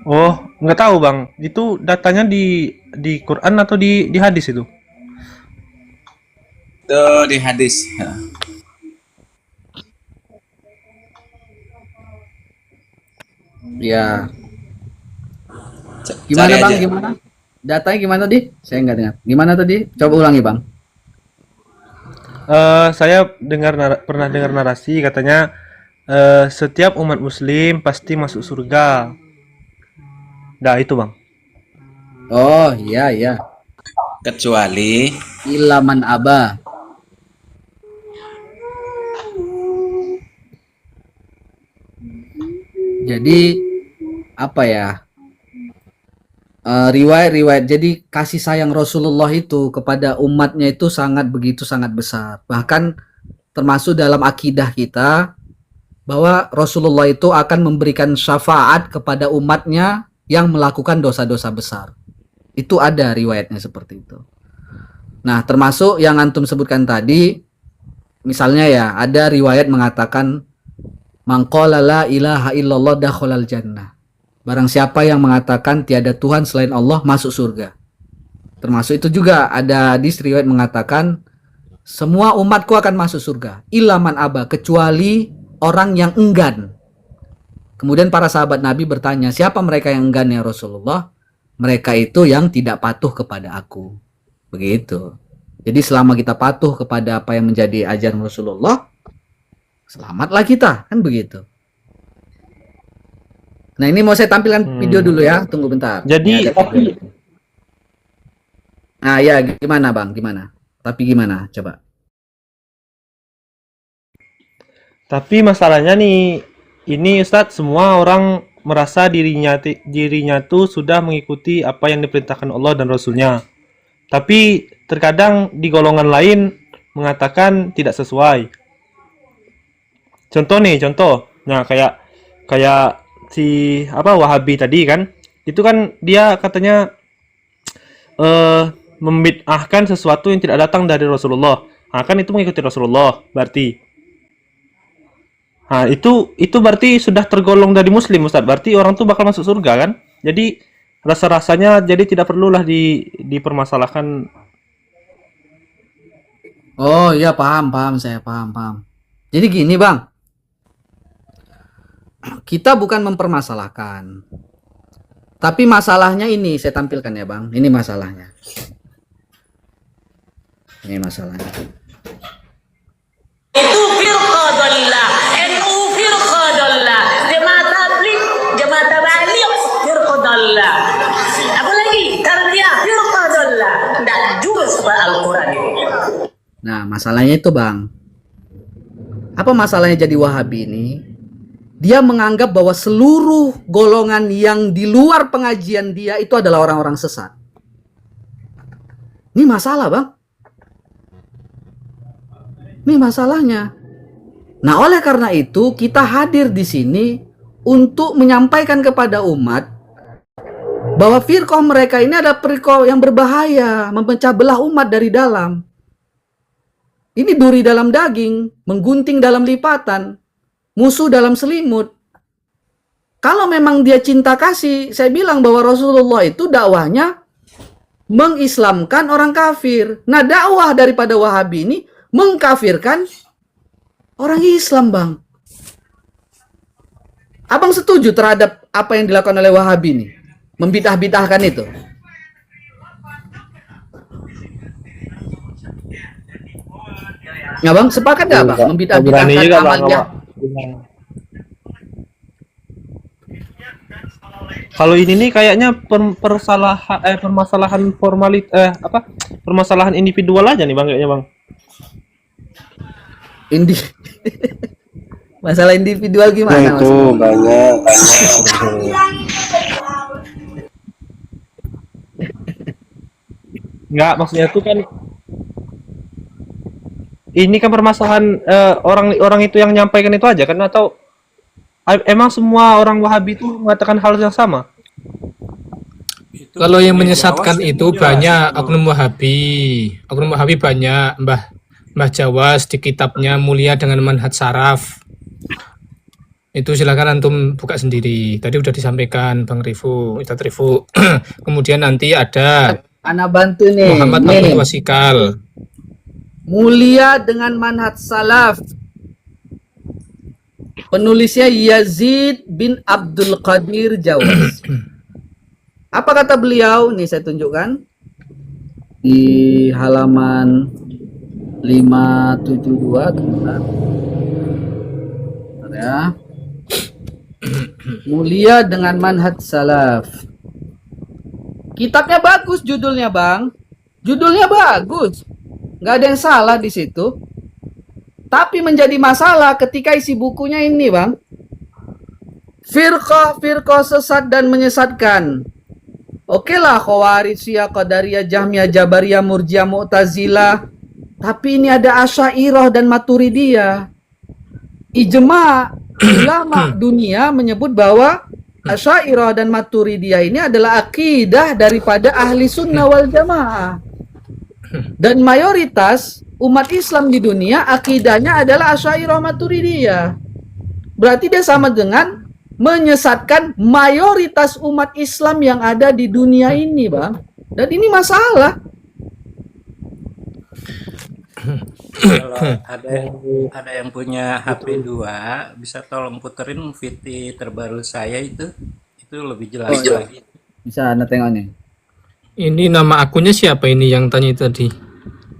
[SPEAKER 8] Oh, nggak tahu, Bang. Itu datanya di Quran atau di hadis itu?
[SPEAKER 7] Itu di hadis.
[SPEAKER 1] Ya.
[SPEAKER 7] Cari
[SPEAKER 1] Gimana Bang?
[SPEAKER 7] aja.
[SPEAKER 1] Gimana? Datanya gimana tadi? Saya nggak dengar. Gimana tadi? Coba ulangi Bang.
[SPEAKER 8] Saya pernah dengar narasi katanya setiap umat muslim pasti masuk surga. Nah, itu, Bang.
[SPEAKER 1] Oh iya iya.
[SPEAKER 7] Kecuali
[SPEAKER 1] Ilaman aba. Jadi apa ya? Riwayat-riwayat. Jadi kasih sayang Rasulullah itu kepada umatnya itu sangat besar. Bahkan termasuk dalam akidah kita bahwa Rasulullah itu akan memberikan syafaat kepada umatnya yang melakukan dosa-dosa besar. Itu ada riwayatnya seperti itu. Nah, termasuk yang antum sebutkan tadi, misalnya ya, ada riwayat mengatakan man qala la ilaha illallah dakhalal jannah. Barang siapa yang mengatakan tiada Tuhan selain Allah masuk surga. Termasuk itu juga ada hadis riwayat mengatakan semua umatku akan masuk surga. Ilaman aba, kecuali orang yang enggan. Kemudian para sahabat Nabi bertanya, siapa mereka yang enggan ya Rasulullah? Mereka itu yang tidak patuh kepada aku. Begitu. Jadi selama kita patuh kepada apa yang menjadi ajaran Rasulullah, selamatlah kita, kan begitu. Nah, ini mau saya tampilkan video dulu ya, tunggu bentar.
[SPEAKER 8] Jadi,
[SPEAKER 1] Ini ada video. Nah, ya gimana Bang? Gimana? Tapi gimana? Coba.
[SPEAKER 8] tapi masalahnya nih, ini Ustadz semua orang merasa dirinya tuh sudah mengikuti apa yang diperintahkan Allah dan Rasulnya. Tapi terkadang di golongan lain mengatakan tidak sesuai. Contoh. Nah, kayak si Wahabi tadi kan, itu kan dia katanya membid'ahkan sesuatu yang tidak datang dari Rasulullah. Nah, kan itu mengikuti Rasulullah berarti. Nah, itu berarti sudah tergolong dari muslim, Ustaz. Berarti orang tuh bakal masuk surga kan? Jadi rasa-rasanya jadi tidak perlulah dipermasalahkan.
[SPEAKER 1] Oh iya, paham saya paham. Jadi gini Bang, kita bukan mempermasalahkan. Tapi masalahnya ini saya tampilkan ya Bang. Ini masalahnya.
[SPEAKER 12] Itu firqah dhallah, NU firqah dhallah, jemaah tabligh, jemaah tabaligh firqah dhallah. Apalagi tarbiyah firqah dhallah. Enggak jurus ke Al-Qur'an.
[SPEAKER 1] Nah, masalahnya itu Bang. Apa masalahnya jadi Wahabi ini? Dia menganggap bahwa seluruh golongan yang di luar pengajian dia itu adalah orang-orang sesat. Ini masalah Bang. Ini masalahnya. Nah, oleh karena itu kita hadir di sini untuk menyampaikan kepada umat bahwa firqah mereka ini ada firqah yang berbahaya, memecah belah umat dari dalam. Ini duri dalam daging, menggunting dalam lipatan, musuh dalam selimut. Kalau memang dia cinta kasih, saya bilang bahwa Rasulullah itu dakwahnya mengislamkan orang kafir. Nah, dakwah daripada Wahabi ini mengkafirkan orang Islam, Bang. Abang setuju terhadap apa yang dilakukan oleh Wahabi ini? Membidah-bidahkan itu. Ya Bang, sepakat nggak Bang? Membidah-bidahkan amalnya.
[SPEAKER 8] Kalau ini nih kayaknya permasalahan permasalahan individual aja nih Bang, kayaknya Bang.
[SPEAKER 1] Masalah individual gimana?
[SPEAKER 9] Nah, itu banyak.
[SPEAKER 8] Enggak, maksudnya itu kan ini kan permasalahan orang itu yang menyampaikan itu aja kan, atau emang semua orang Wahabi itu mengatakan hal yang sama?
[SPEAKER 10] Kalau yang menyesatkan itu banyak oknum Wahabi banyak. Mbah Jawas di kitabnya Mulia dengan Manhaj Saraf. Itu silakan antum buka sendiri. Tadi udah disampaikan Bang Rifu, Ustaz Rifu. Kemudian nanti ada
[SPEAKER 1] Anak bantu nih.
[SPEAKER 10] Muhammad Abdul Wasikal.
[SPEAKER 1] Mulia dengan Manhaj Salaf. Penulisnya Yazid bin Abdul Qadir Jawas. Apa kata beliau? Nih saya tunjukkan. Di halaman 572 bentar ya. Mulia dengan Manhaj Salaf. Kitabnya bagus, judulnya Bang. Judulnya bagus. Nggak ada yang salah di situ. Tapi menjadi masalah ketika isi bukunya ini, Bang. Firqah sesat dan menyesatkan. Oke lah, Khawarij, Syiah, Qadariyah, Jahmiyah, Jabariyah, Murji'ah, Mu'tazilah. Tapi ini ada Asy'ariyah dan Maturidiyah. Ijma' ulama dunia menyebut bahwa Asy'ariyah dan Maturidiyah ini adalah akidah daripada ahli sunnah wal jamaah. Dan mayoritas umat Islam di dunia akidahnya adalah Asy'ariyah Maturidiyah. Berarti dia sama dengan menyesatkan mayoritas umat Islam yang ada di dunia ini, Bang. Dan ini masalah.
[SPEAKER 11] Kalau ada yang punya HP 2, bisa tolong puterin VT terbaru saya itu lebih jelas lagi.
[SPEAKER 1] Bisa Anda tengok nih.
[SPEAKER 10] Ini nama akunnya siapa ini yang tanya tadi?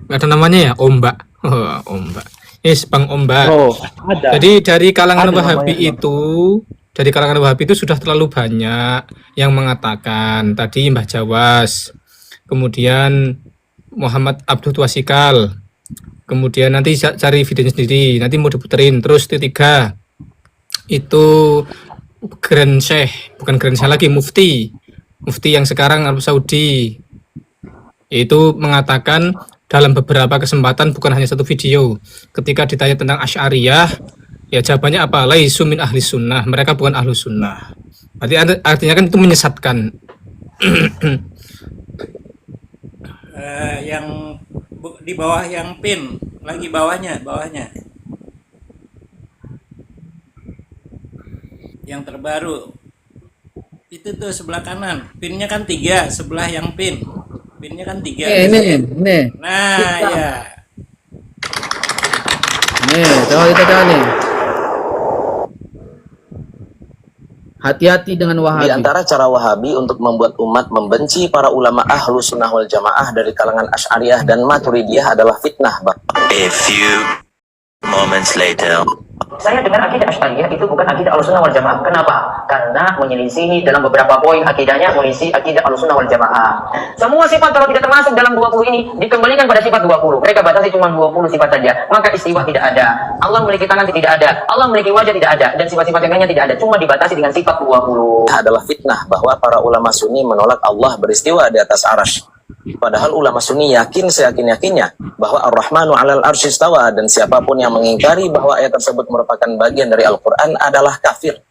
[SPEAKER 10] Nggak ada namanya ya? Ombak. Oh, Ombak. Bang Ombak.
[SPEAKER 8] Oh, ada.
[SPEAKER 10] Jadi dari kalangan
[SPEAKER 8] Ada
[SPEAKER 10] Wahabi
[SPEAKER 8] namanya,
[SPEAKER 10] itu sudah terlalu banyak yang mengatakan tadi Mbah Jawas, kemudian Muhammad Abdul Wasikal, kemudian nanti cari videonya sendiri, nanti mau diputerin. Terus ketiga itu Grand Syekh, bukan Grand Syekh lagi, Mufti yang sekarang Arab Saudi, itu mengatakan dalam beberapa kesempatan, bukan hanya satu video, ketika ditanya tentang Asy'ariyah, ya jawabannya apa? Laisu min ahli sunnah, mereka bukan ahlu sunnah. Berarti artinya kan itu menyesatkan.
[SPEAKER 11] Yang di bawah yang pin, lagi bawahnya, yang terbaru itu tuh sebelah kanan, pinnya kan 3, sebelah yang pinnya kan 3.
[SPEAKER 1] Ini.
[SPEAKER 11] Nah ya,
[SPEAKER 1] Nih, coba kita cari nih. Hati-hati dengan
[SPEAKER 13] Di
[SPEAKER 1] Wahabi.
[SPEAKER 13] antara cara Wahabi untuk membuat umat membenci para ulama ahlu sunnah wal jamaah dari kalangan Asy'ariyah dan Maturidiyah adalah fitnah.
[SPEAKER 14] A few moments later.
[SPEAKER 12] Saya dengar akidah Asy'ariyah itu bukan akidah Ahlussunnah wal Jamaah. Kenapa? Karena menyelisihi dalam beberapa poin akidahnya, menyelisihi akidah Ahlussunnah wal Jamaah. Semua sifat kalau tidak termasuk dalam 20 ini dikembalikan pada sifat 20. Mereka batasi cuma 20 sifat saja. Maka istiwa tidak ada. Allah memiliki tangan tidak ada. Allah memiliki wajah tidak ada. Dan sifat-sifat yang lainnya tidak ada. Cuma dibatasi dengan sifat 20.
[SPEAKER 13] Adalah fitnah bahwa para ulama Sunni menolak Allah beristiwa di atas arasy. Padahal ulama Sunni yakin seyakin-yakinnya bahwa Ar-Rahmanu 'alal arsy istawa, dan siapapun yang mengingkari bahwa ayat tersebut merupakan bagian dari Al-Qur'an adalah kafir.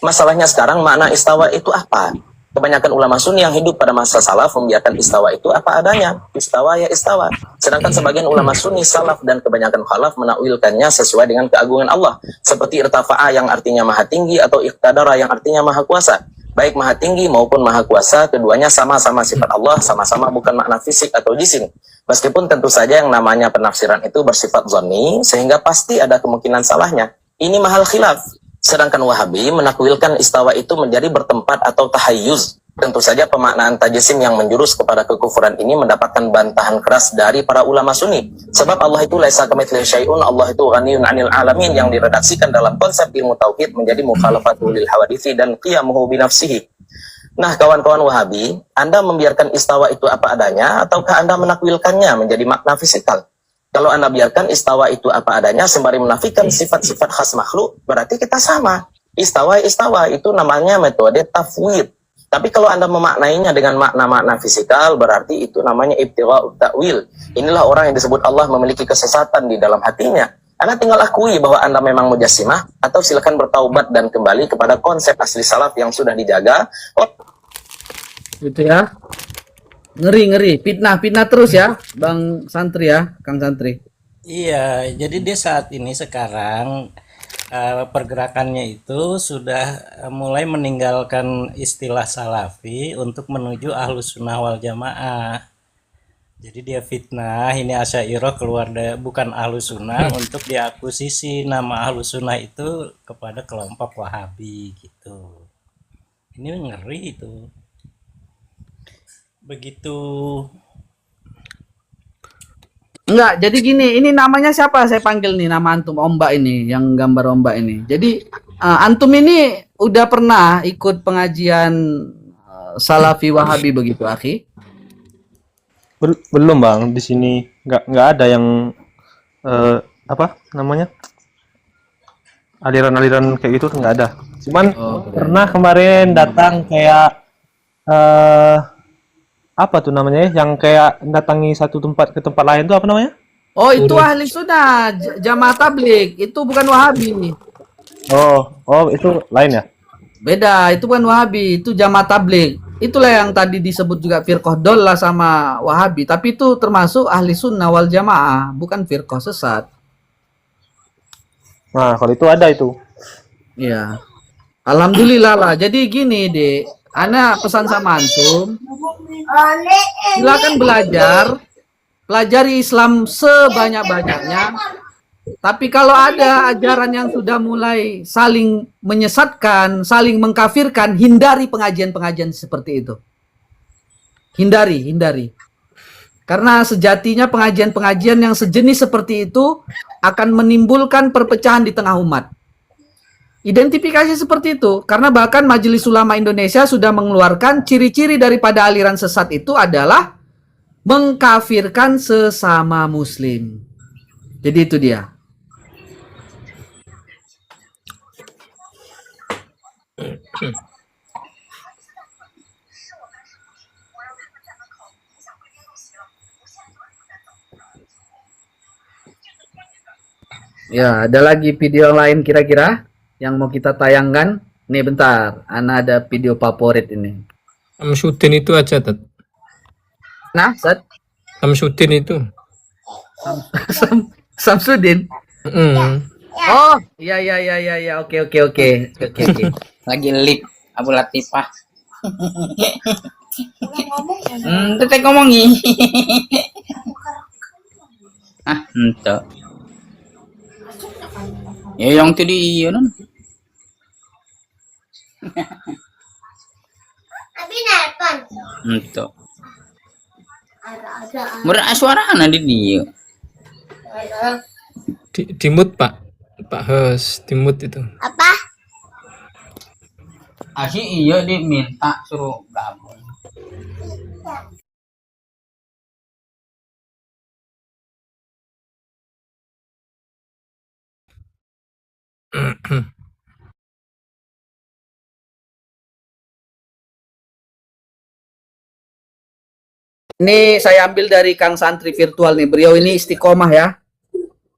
[SPEAKER 13] Masalahnya sekarang makna istawa itu apa? Kebanyakan ulama Sunni yang hidup pada masa salaf membiarkan istawa itu apa adanya. Istawa ya istawa. Sedangkan sebagian ulama Sunni salaf dan kebanyakan khalaf menakwilkannya sesuai dengan keagungan Allah. Seperti irtafa'a yang artinya maha tinggi atau iqtadara yang artinya maha kuasa. Baik maha tinggi maupun maha kuasa, keduanya sama-sama sifat Allah, sama-sama bukan makna fisik atau jisim. Meskipun tentu saja yang namanya penafsiran itu bersifat zonni, sehingga pasti ada kemungkinan salahnya. Ini mahal khilaf. Sedangkan Wahabi menakwilkan istawa itu menjadi bertempat atau tahayyuz. Tentu saja pemaknaan tajisim yang menjurus kepada kekufuran ini mendapatkan bantahan keras dari para ulama Sunni. Sebab Allah itu laisa kamitslihi syai'un, Allah itu ghaniyun 'anil alamin, yang diredaksikan dalam konsep ilmu tauhid menjadi mukhalafatul lil hawadithi dan qiyamuhu bi nafsihi. Nah, kawan-kawan Wahabi, Anda membiarkan istawa itu apa adanya ataukah Anda menakwilkannya menjadi makna fisikal? Kalau Anda biarkan istawa itu apa adanya sembari menafikan sifat-sifat khas makhluk, berarti kita sama. Istawa itu namanya metode tafwid. Tapi kalau Anda memaknainya dengan makna-makna fisikal, berarti itu namanya ibtigha'ut ta'wil. Inilah orang yang disebut Allah memiliki kesesatan di dalam hatinya. Anda tinggal akui bahwa Anda memang mujassimah, atau silakan bertaubat dan kembali kepada konsep asli salaf yang sudah dijaga.
[SPEAKER 1] Gitu ya. Ngeri. Fitnah terus ya, Bang Santri ya, Kang Santri.
[SPEAKER 11] iya. Jadi dia saat ini sekarang pergerakannya itu sudah mulai meninggalkan istilah salafi untuk menuju ahlus sunnah wal jamaah. Jadi dia fitnah ini Asy'ariyah keluar dari bukan ahlus sunnah untuk diakuisisi nama ahlus sunnah itu kepada kelompok Wahabi gitu. Ini ngeri itu. Begitu.
[SPEAKER 1] Enggak, jadi gini, ini namanya siapa saya panggil nih, nama antum, ombak ini, yang gambar ombak ini. Jadi antum ini udah pernah ikut pengajian Salafi Wahabi begitu, akhi?
[SPEAKER 8] Belum bang, di sini nggak ada yang apa namanya, aliran-aliran kayak gitu nggak ada. Cuman pernah kemarin datang kayak apa tuh namanya ya, yang kayak datangi satu tempat ke tempat lain tuh apa namanya?
[SPEAKER 1] Oh, itu ahli sunnah, jamaah tablik, itu bukan Wahabi.
[SPEAKER 8] Oh itu lain ya?
[SPEAKER 1] Beda, itu bukan Wahabi, itu jamaah tablik. Itulah yang tadi disebut juga firqah dollah sama Wahabi, tapi itu termasuk ahli sunnah wal jamaah, bukan firqah sesat.
[SPEAKER 8] Nah, kalau itu ada itu.
[SPEAKER 1] Iya. Alhamdulillah lah. Jadi gini, Dek. Ana pesan sama antum, silakan belajar, pelajari Islam sebanyak-banyaknya. Tapi kalau ada ajaran yang sudah mulai saling menyesatkan, saling mengkafirkan, hindari pengajian-pengajian seperti itu. Hindari. Karena sejatinya pengajian-pengajian yang sejenis seperti itu akan menimbulkan perpecahan di tengah umat. Identifikasi seperti itu, karena bahkan Majelis Ulama Indonesia sudah mengeluarkan ciri-ciri daripada aliran sesat itu adalah mengkafirkan sesama muslim. Jadi itu dia. Ya, ada lagi video lain kira-kira yang mau kita tayangkan? Nih bentar, Ana ada video favorit ini.
[SPEAKER 10] Samsudin itu aja, Tat.
[SPEAKER 1] Nah, Sat.
[SPEAKER 10] Samsudin itu.
[SPEAKER 1] Samsudin. Oh, iya, oke.
[SPEAKER 6] Lagi lip Abu Latifah. Teteh ngomongi. Ento. Ya yang tadi iya non.
[SPEAKER 12] Abi nelpon.
[SPEAKER 6] Ento. Murah suara anak di dia.
[SPEAKER 10] Di mood, Pak. Pak Hos, di mood itu.
[SPEAKER 12] Apa?
[SPEAKER 6] Asyik iya dia minta suruh gabung.
[SPEAKER 1] Ini saya ambil dari Kang Santri virtual nih. Beliau ini istiqomah ya.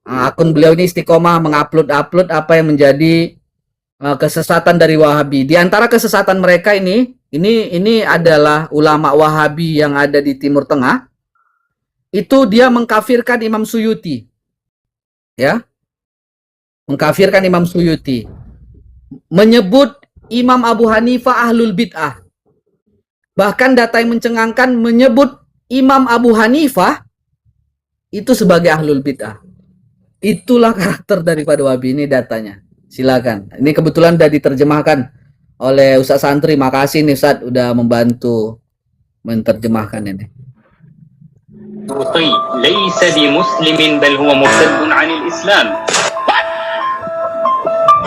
[SPEAKER 1] Akun beliau ini istiqomah mengupload apa yang menjadi kesesatan dari Wahabi. Di antara kesesatan mereka ini adalah ulama Wahabi yang ada di Timur Tengah. Itu dia mengkafirkan Imam Suyuti. Ya. Mengkafirkan Imam Suyuti. Menyebut Imam Abu Hanifah ahlul bid'ah. Bahkan data yang mencengangkan menyebut Imam Abu Hanifah itu sebagai ahlul bid'ah. Itulah karakter daripada Wahabi, ini datanya. Silakan. Ini kebetulan sudah diterjemahkan oleh Ustaz Santri. Makasih nih Ustaz udah membantu menerjemahkan ini.
[SPEAKER 15] ليس بمسلم بل هو مرتد عن الإسلام.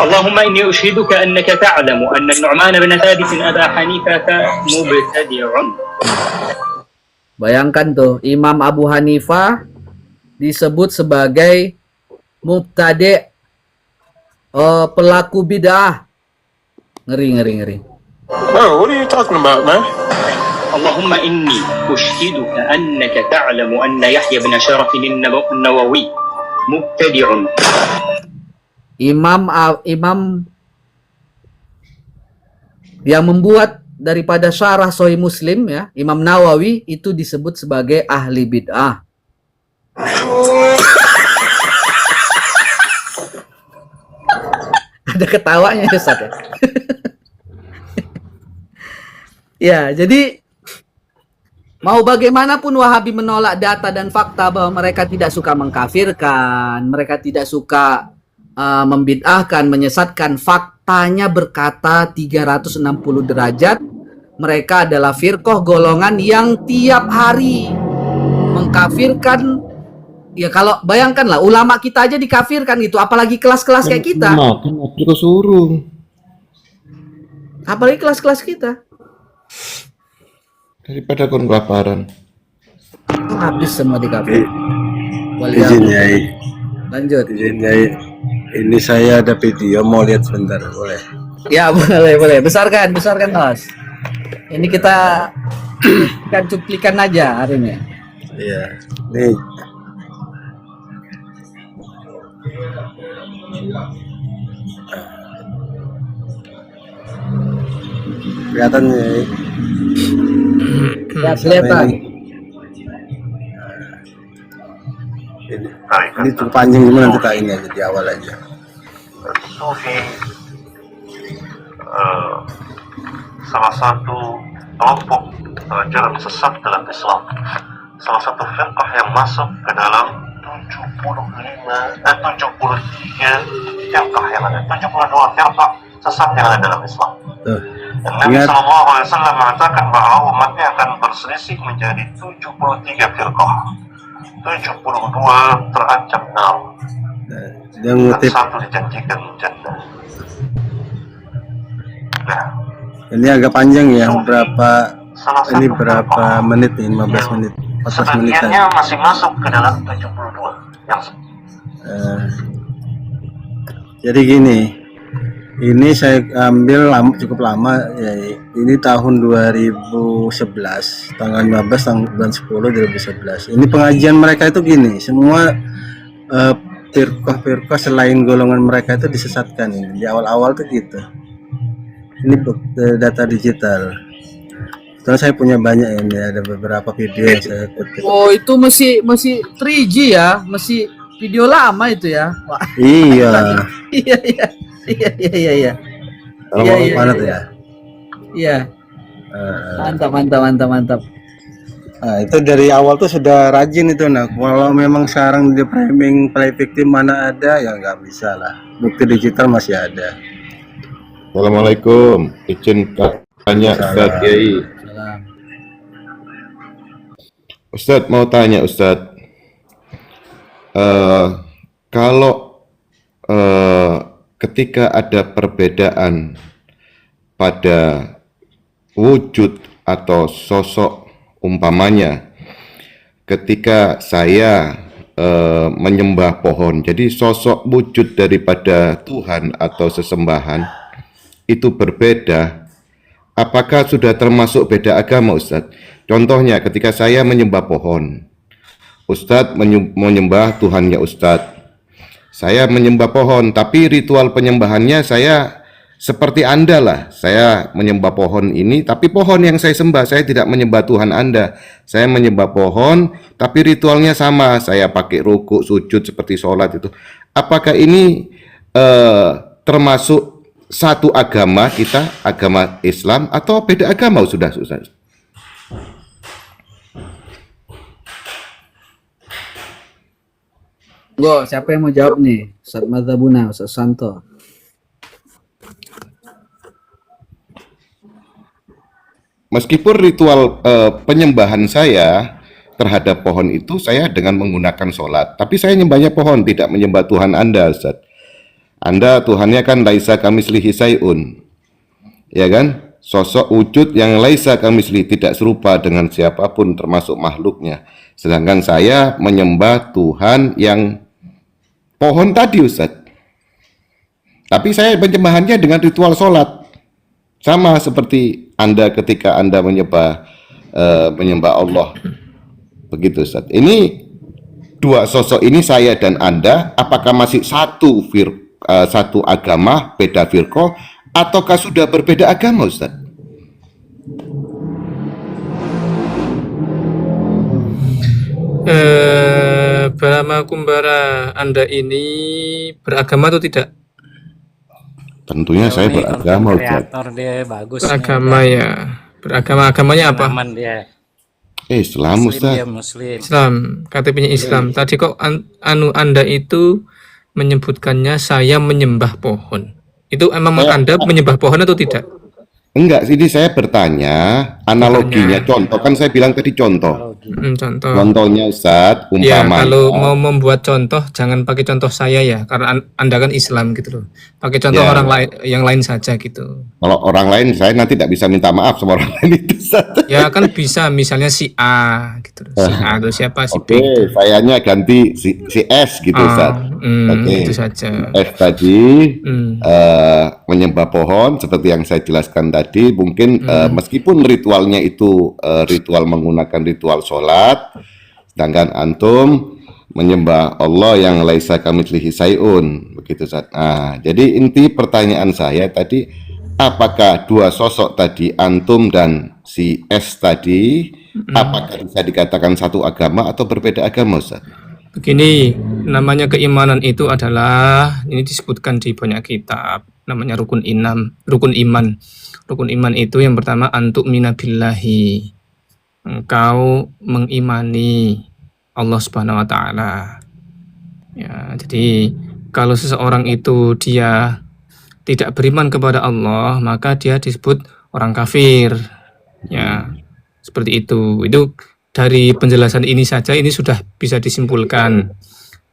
[SPEAKER 15] اللهم إني أشهدك أنك تعلم أن النعمان بن ثابت أبا حنيفة مبتدع.
[SPEAKER 1] Bayangkan tuh, Imam Abu Hanifah disebut sebagai mubtadi', pelaku bid'ah. Ngeri.
[SPEAKER 15] Oh, what are you talking about, man? اللهم إني أشهدك أنك تعلم أن يحيى بن شرف النووي مبتدع.
[SPEAKER 1] Imam yang membuat daripada syarah Sahih Muslim ya, Imam Nawawi itu disebut sebagai ahli bid'ah. Ada ketawanya ya, Ustaz ya. Ya, jadi mau bagaimanapun Wahabi menolak data dan fakta bahwa mereka tidak suka mengkafirkan, mereka tidak suka membid'ahkan, menyesatkan. Faktanya berkata 360 derajat. Mereka adalah firqah golongan yang tiap hari mengkafirkan. Ya kalau bayangkanlah ulama kita aja dikafirkan gitu, apalagi kelas-kelas kayak kita. Apalagi kelas-kelas kita.
[SPEAKER 16] Daripada kon kelaparan.
[SPEAKER 1] Habis semua dikafir.
[SPEAKER 9] Izin Yai.
[SPEAKER 1] Lanjut.
[SPEAKER 9] Izin Yai. Ini saya ada video mau lihat sebentar, boleh?
[SPEAKER 1] Ya boleh. Besarkan Mas. Ini kita cuplikan aja hari ini.
[SPEAKER 9] Iya. Nih. Kelihatan ya.
[SPEAKER 1] Ya, kelihatan.
[SPEAKER 9] Ini cukup panjang, gimana kita ini aja di awal aja.
[SPEAKER 17] Sufi salah satu kelompok jalan sesat dalam Islam, salah satu firqah yang masuk ke dalam 73 firqah yang ada, 72 firqah sesat yang ada dalam Islam. Dan Nabi SAW mengatakan bahwa umatnya akan berselisih menjadi 73 firqah. 72 terancam nar. Dan satu dijanjikan jannah. Nah,
[SPEAKER 9] ini agak panjang ya, berapa menit nih, 15 menit, 14 menit.
[SPEAKER 17] Sebagiannya masih masuk ke dalam 72 yang
[SPEAKER 9] jadi gini, Ini saya ambil cukup lama ya. Ini tahun 2011, tanggal 15 bulan 10 2011. Ini pengajian mereka itu gini, semua firqah-firqah selain golongan mereka itu disesatkan ini. Di awal-awal tuh gitu. Ini data digital. Terus saya punya banyak ini, ada beberapa video yang saya kutip.
[SPEAKER 1] Oh, itu masih 3G ya, masih video lama itu ya. Wah.
[SPEAKER 9] Iya.
[SPEAKER 1] Iya.
[SPEAKER 9] Kalau
[SPEAKER 1] Iya,
[SPEAKER 9] mau
[SPEAKER 1] iya,
[SPEAKER 9] mana
[SPEAKER 1] iya.
[SPEAKER 9] tuh ya?
[SPEAKER 1] Iya. Mantap.
[SPEAKER 9] Nah, itu dari awal tuh sudah rajin itu. Nah, kalau memang sekarang di framing play victim mana ada, ya nggak bisa lah. Bukti digital masih ada.
[SPEAKER 2] Assalamualaikum, izin tanya Ustaz Kiai. Ustaz mau tanya Ustaz, kalau ketika ada perbedaan pada wujud atau sosok, umpamanya ketika saya menyembah pohon, jadi sosok wujud daripada Tuhan atau sesembahan itu berbeda, apakah sudah termasuk beda agama Ustaz? Contohnya ketika saya menyembah pohon, Ustadz menyembah Tuhannya Ustadz, saya menyembah pohon, tapi ritual penyembahannya saya seperti Anda lah, saya menyembah pohon ini, tapi pohon yang saya sembah, saya tidak menyembah Tuhan Anda, saya menyembah pohon, tapi ritualnya sama, saya pakai rukuk, sujud seperti sholat itu. Apakah ini termasuk satu agama kita, agama Islam, atau beda agama sudah Ustaz?
[SPEAKER 1] Siapa yang mau jawab nih? Ustaz Madzhabuna, Ustaz Santo.
[SPEAKER 2] Meskipun ritual penyembahan saya terhadap pohon itu saya dengan menggunakan sholat, tapi saya nyembahnya pohon, tidak menyembah Tuhan Anda Ustaz. Anda Tuhannya kan laisa kamislihi sayun, ya kan? Sosok wujud yang laisa kamislihi, tidak serupa dengan siapapun termasuk makhluknya. Sedangkan saya menyembah Tuhan yang pohon tadi Ustaz. Tapi saya penyembahannya dengan ritual sholat, sama seperti Anda ketika Anda menyembah Allah. Begitu Ustaz. Ini dua sosok ini, saya dan Anda, apakah masih satu agama, beda firqah, ataukah sudah berbeda agama Ustaz?
[SPEAKER 10] Brahma Kumbara, Anda ini beragama atau tidak?
[SPEAKER 2] Tentunya saya beragama Ustaz.
[SPEAKER 11] Kreator dia bagus.
[SPEAKER 10] Beragama ya. Agamanya apa?
[SPEAKER 11] Aman dia.
[SPEAKER 2] Islam Ustaz.
[SPEAKER 11] Dia Muslim.
[SPEAKER 10] Islam, KTP-nya Islam. Tadi kok Anda itu menyebutkannya saya menyembah pohon. Itu emang Anda menyembah pohon atau tidak?
[SPEAKER 2] Enggak, ini saya bertanya analoginya, contoh, kan saya bilang tadi contoh.
[SPEAKER 10] Contoh.
[SPEAKER 2] Contohnya Ustaz,
[SPEAKER 10] Ya,
[SPEAKER 2] umpamanya.
[SPEAKER 10] kalau mau membuat contoh jangan pakai contoh saya ya, karena Anda kan Islam gitu loh. Pakai contoh
[SPEAKER 2] Ya.
[SPEAKER 10] orang lain, yang lain saja gitu.
[SPEAKER 2] Kalau orang lain saya nanti tidak bisa minta maaf sama orang lain itu Ustaz.
[SPEAKER 10] Ya kan bisa, misalnya si A gitu loh. Si A atau siapa si B.
[SPEAKER 2] Oke, sayanya ganti si S gitu Ustaz. Oke.
[SPEAKER 10] Itu saja.
[SPEAKER 2] S tadi menyembah pohon seperti yang saya jelaskan tadi, mungkin meskipun ritualnya itu ritual menggunakan ritual sholat, sedangkan antum menyembah Allah yang laisa kamitslihi sayun, begitu Ustaz. Nah, jadi inti pertanyaan saya tadi, apakah dua sosok tadi, antum dan si S tadi, apakah bisa dikatakan satu agama atau berbeda agama Ustaz?
[SPEAKER 10] Begini, namanya keimanan itu adalah, ini disebutkan di banyak kitab, namanya rukun iman. Rukun iman itu yang pertama antuk minabillahi, engkau mengimani Allah Subhanahu wa taala. Ya, jadi kalau seseorang itu dia tidak beriman kepada Allah, maka dia disebut orang kafir. Ya, seperti itu. Itu dari penjelasan ini saja ini sudah bisa disimpulkan.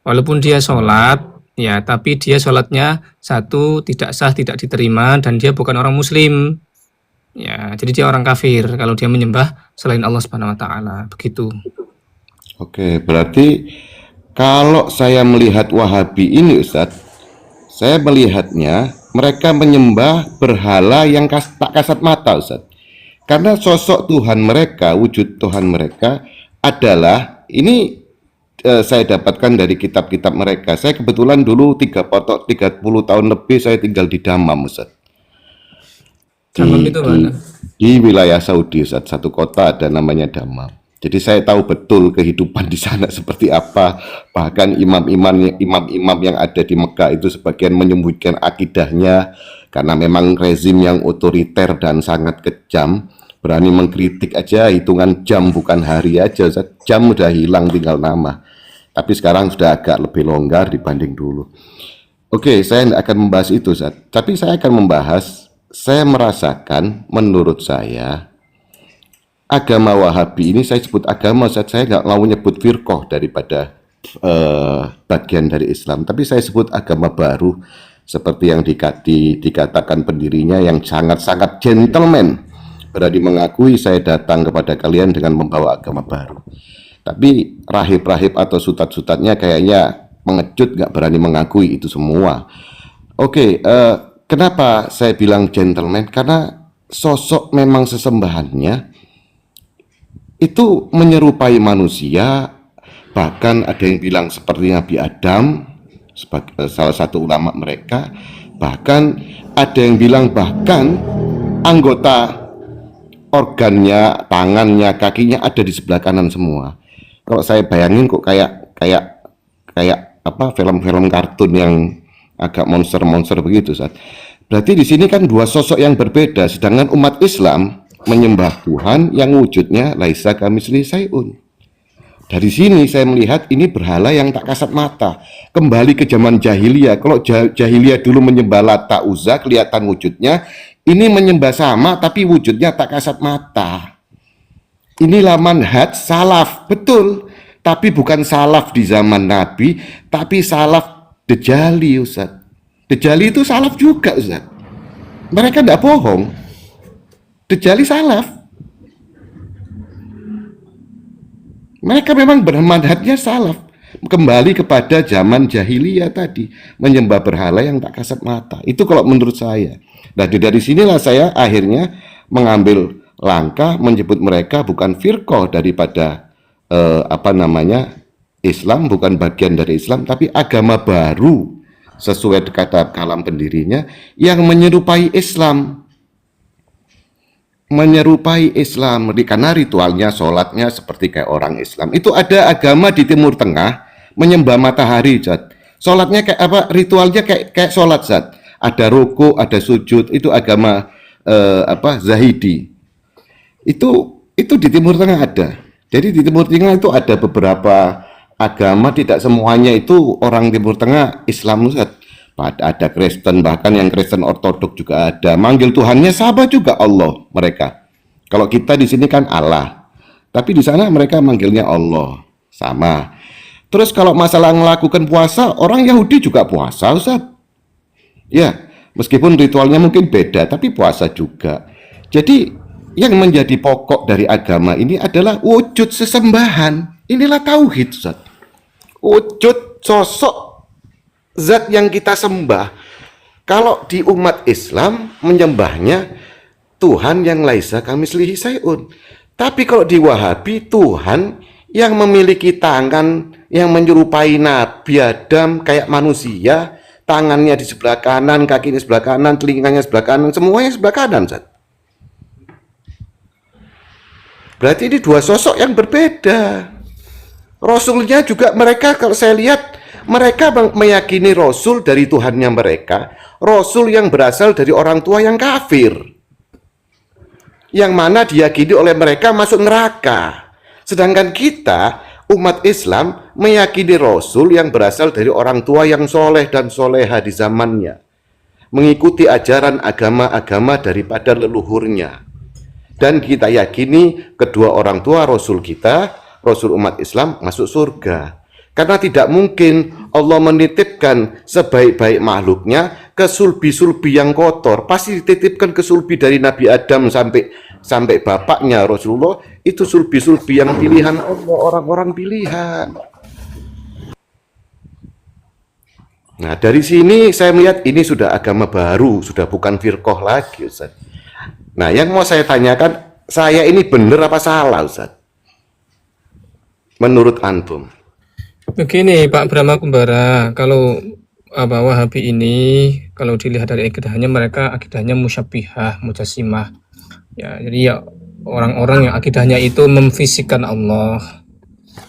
[SPEAKER 10] Walaupun dia sholat, ya, tapi dia sholatnya satu tidak sah, tidak diterima, dan dia bukan orang Muslim. Ya, jadi dia orang kafir kalau dia menyembah selain Allah Subhanahu wa taala. Begitu.
[SPEAKER 2] Oke, berarti kalau saya melihat Wahabi ini Ustadz, saya melihatnya
[SPEAKER 16] mereka menyembah berhala yang tak kasat mata, Ustaz. Karena sosok Tuhan mereka, wujud Tuhan mereka adalah ini saya dapatkan dari kitab-kitab mereka. Saya kebetulan dulu 30 tahun lebih saya tinggal di Dammam, Ustaz.
[SPEAKER 10] Dammam itu mana?
[SPEAKER 16] Di wilayah Saudi, Ustaz. Satu kota ada namanya Dammam. Jadi saya tahu betul kehidupan di sana seperti apa. Bahkan imam-imam yang ada di Mekah itu sebagian menyembunyikan akidahnya karena memang rezim yang otoriter dan sangat kejam. Berani mengkritik aja hitungan jam bukan hari aja. Jam udah hilang tinggal nama. Tapi sekarang sudah agak lebih longgar dibanding dulu. Oke, saya tidak akan membahas itu, Ustaz. Tapi saya akan membahas, saya merasakan menurut saya agama Wahabi ini, saya sebut agama, saya nggak mau nyebut firqah daripada bagian dari Islam, tapi saya sebut agama baru seperti yang dikatakan pendirinya yang sangat-sangat gentleman, berani mengakui saya datang kepada kalian dengan membawa agama baru. Tapi rahib-rahib atau sutat-sutatnya kayaknya mengejut, nggak berani mengakui itu semua. Oke, kenapa saya bilang gentleman? Karena sosok memang sesembahannya itu menyerupai manusia, bahkan ada yang bilang seperti Nabi Adam, sebagai salah satu ulama mereka, bahkan ada yang bilang bahkan anggota organnya, tangannya, kakinya ada di sebelah kanan semua. Kalau saya bayangin kok kayak apa film-film kartun yang agak monster-monster begitu, Ustaz. Berarti di sini kan dua sosok yang berbeda, sedangkan umat Islam menyembah Tuhan yang wujudnya laisa kamitslihi syai'un. Dari sini saya melihat ini berhala yang tak kasat mata. Kembali ke zaman jahiliyah. Kalau jahiliyah dulu menyembah Lata Uzza kelihatan wujudnya, ini menyembah sama tapi wujudnya tak kasat mata. Inilah manhaj salaf, betul. Tapi bukan salaf di zaman Nabi, tapi salaf Dejali, Ustaz. Dejali itu salaf juga, Ustaz. Mereka tidak bohong. Dejali salaf. Mereka memang bermanhajnya salaf. Kembali kepada zaman jahiliyah tadi, menyembah berhala yang tak kasat mata. Itu kalau menurut saya. Nah, dari sinilah saya akhirnya mengambil langkah menyebut mereka bukan firqah daripada Islam, bukan bagian dari Islam, tapi agama baru sesuai kata kalam pendirinya yang menyerupai Islam. Menyerupai Islam karena ritualnya, sholatnya seperti kayak orang Islam. Itu ada agama di Timur Tengah menyembah matahari, Zat. Sholatnya kayak apa? Ritualnya kayak sholat, Zat. Ada ruku, ada sujud. Itu agama Zahidi. Itu di Timur Tengah ada. Jadi di Timur Tengah itu ada beberapa agama, tidak semuanya itu orang Timur Tengah Islam, Zat. Ada Kristen, bahkan yang Kristen Ortodok juga ada. Manggil Tuhannya sama juga Allah mereka. Kalau kita di sini kan Allah, tapi di sana mereka manggilnya Allah sama. Terus kalau masalah melakukan puasa, orang Yahudi juga puasa, Ustaz. Ya, meskipun ritualnya mungkin beda, tapi puasa juga. Jadi yang menjadi pokok dari agama ini adalah wujud sesembahan. Inilah tauhid, Ustaz. Wujud sosok zat yang kita sembah. Kalau di umat Islam menyembahnya Tuhan yang laisa kamitslihi syai'un. Tapi kalau di Wahabi, Tuhan yang memiliki tangan yang menyerupai Nabi Adam kayak manusia, tangannya di sebelah kanan, kakinya sebelah kanan, telinganya sebelah kanan, semuanya sebelah kanan, Zat. Berarti ini dua sosok yang berbeda. Rasulnya juga mereka, kalau saya lihat, mereka meyakini Rasul dari Tuhannya mereka, Rasul yang berasal dari orang tua yang kafir, yang mana diyakini oleh mereka masuk neraka. Sedangkan kita, umat Islam, meyakini Rasul yang berasal dari orang tua yang soleh dan soleha di zamannya, mengikuti ajaran agama-agama daripada leluhurnya. Dan kita yakini kedua orang tua Rasul kita, Rasul umat Islam, masuk surga. Karena tidak mungkin Allah menitipkan sebaik-baik makhluknya ke sulbi-sulbi yang kotor. Pasti dititipkan ke sulbi dari Nabi Adam sampai bapaknya Rasulullah. Itu sulbi-sulbi yang pilihan Allah, orang-orang pilihan. Nah, dari sini saya melihat ini sudah agama baru, sudah bukan firqah lagi, Ustaz. Nah, yang mau saya tanyakan, saya ini benar apa salah, Ustaz? Menurut antum?
[SPEAKER 10] Begini Pak Brahma Kumbara, kalau Wahabi ini kalau dilihat dari akidahnya, mereka akidahnya musyabbihah, mujassimah. Ya, jadi ya orang-orang yang akidahnya itu memfisikkan Allah.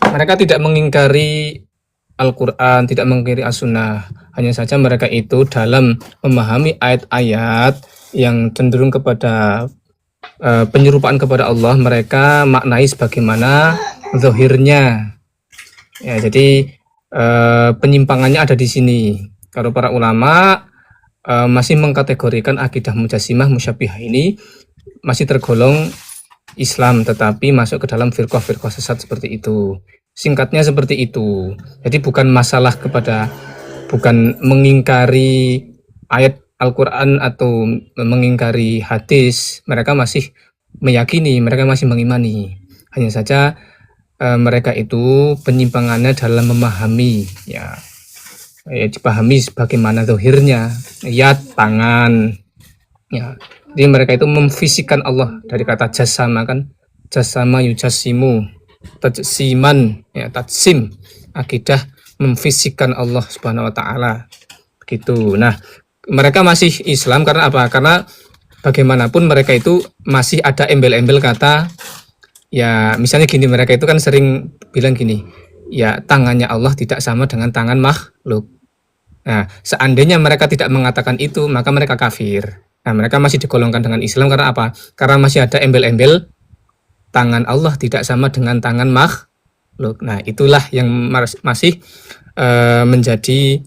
[SPEAKER 10] Mereka tidak mengingkari Al-Quran, tidak mengingkari As-Sunnah. Hanya saja mereka itu dalam memahami ayat-ayat yang cenderung kepada penyerupaan kepada Allah, mereka maknai sebagaimana zahirnya. Ya, jadi penyimpangannya ada di sini. Kalau para ulama masih mengkategorikan akidah mujassimah musyabbihah ini masih tergolong Islam, tetapi masuk ke dalam firqah-firqah sesat seperti itu. Singkatnya seperti itu. Jadi bukan mengingkari ayat Al-Quran atau mengingkari hadis. Mereka masih meyakini, mereka masih mengimani. Hanya saja mereka itu penyimpangannya dalam memahami, ya dipahami sebagaimana zahirnya, tangan, ya. Jadi mereka itu memfisikkan Allah dari kata jasama, kan, jasama yujassimu, tajsiman, ya, tajsim, akidah memfisikkan Allah Subhanahu wa taala. Begitu. Nah, mereka masih Islam karena apa? Karena bagaimanapun mereka itu masih ada embel-embel kata, ya misalnya gini, mereka itu kan sering bilang gini, ya tangannya Allah tidak sama dengan tangan makhluk. Nah, seandainya mereka tidak mengatakan itu, maka mereka kafir. Nah, mereka masih digolongkan dengan Islam karena apa? Karena masih ada embel-embel tangan Allah tidak sama dengan tangan makhluk. Nah, itulah yang masih menjadi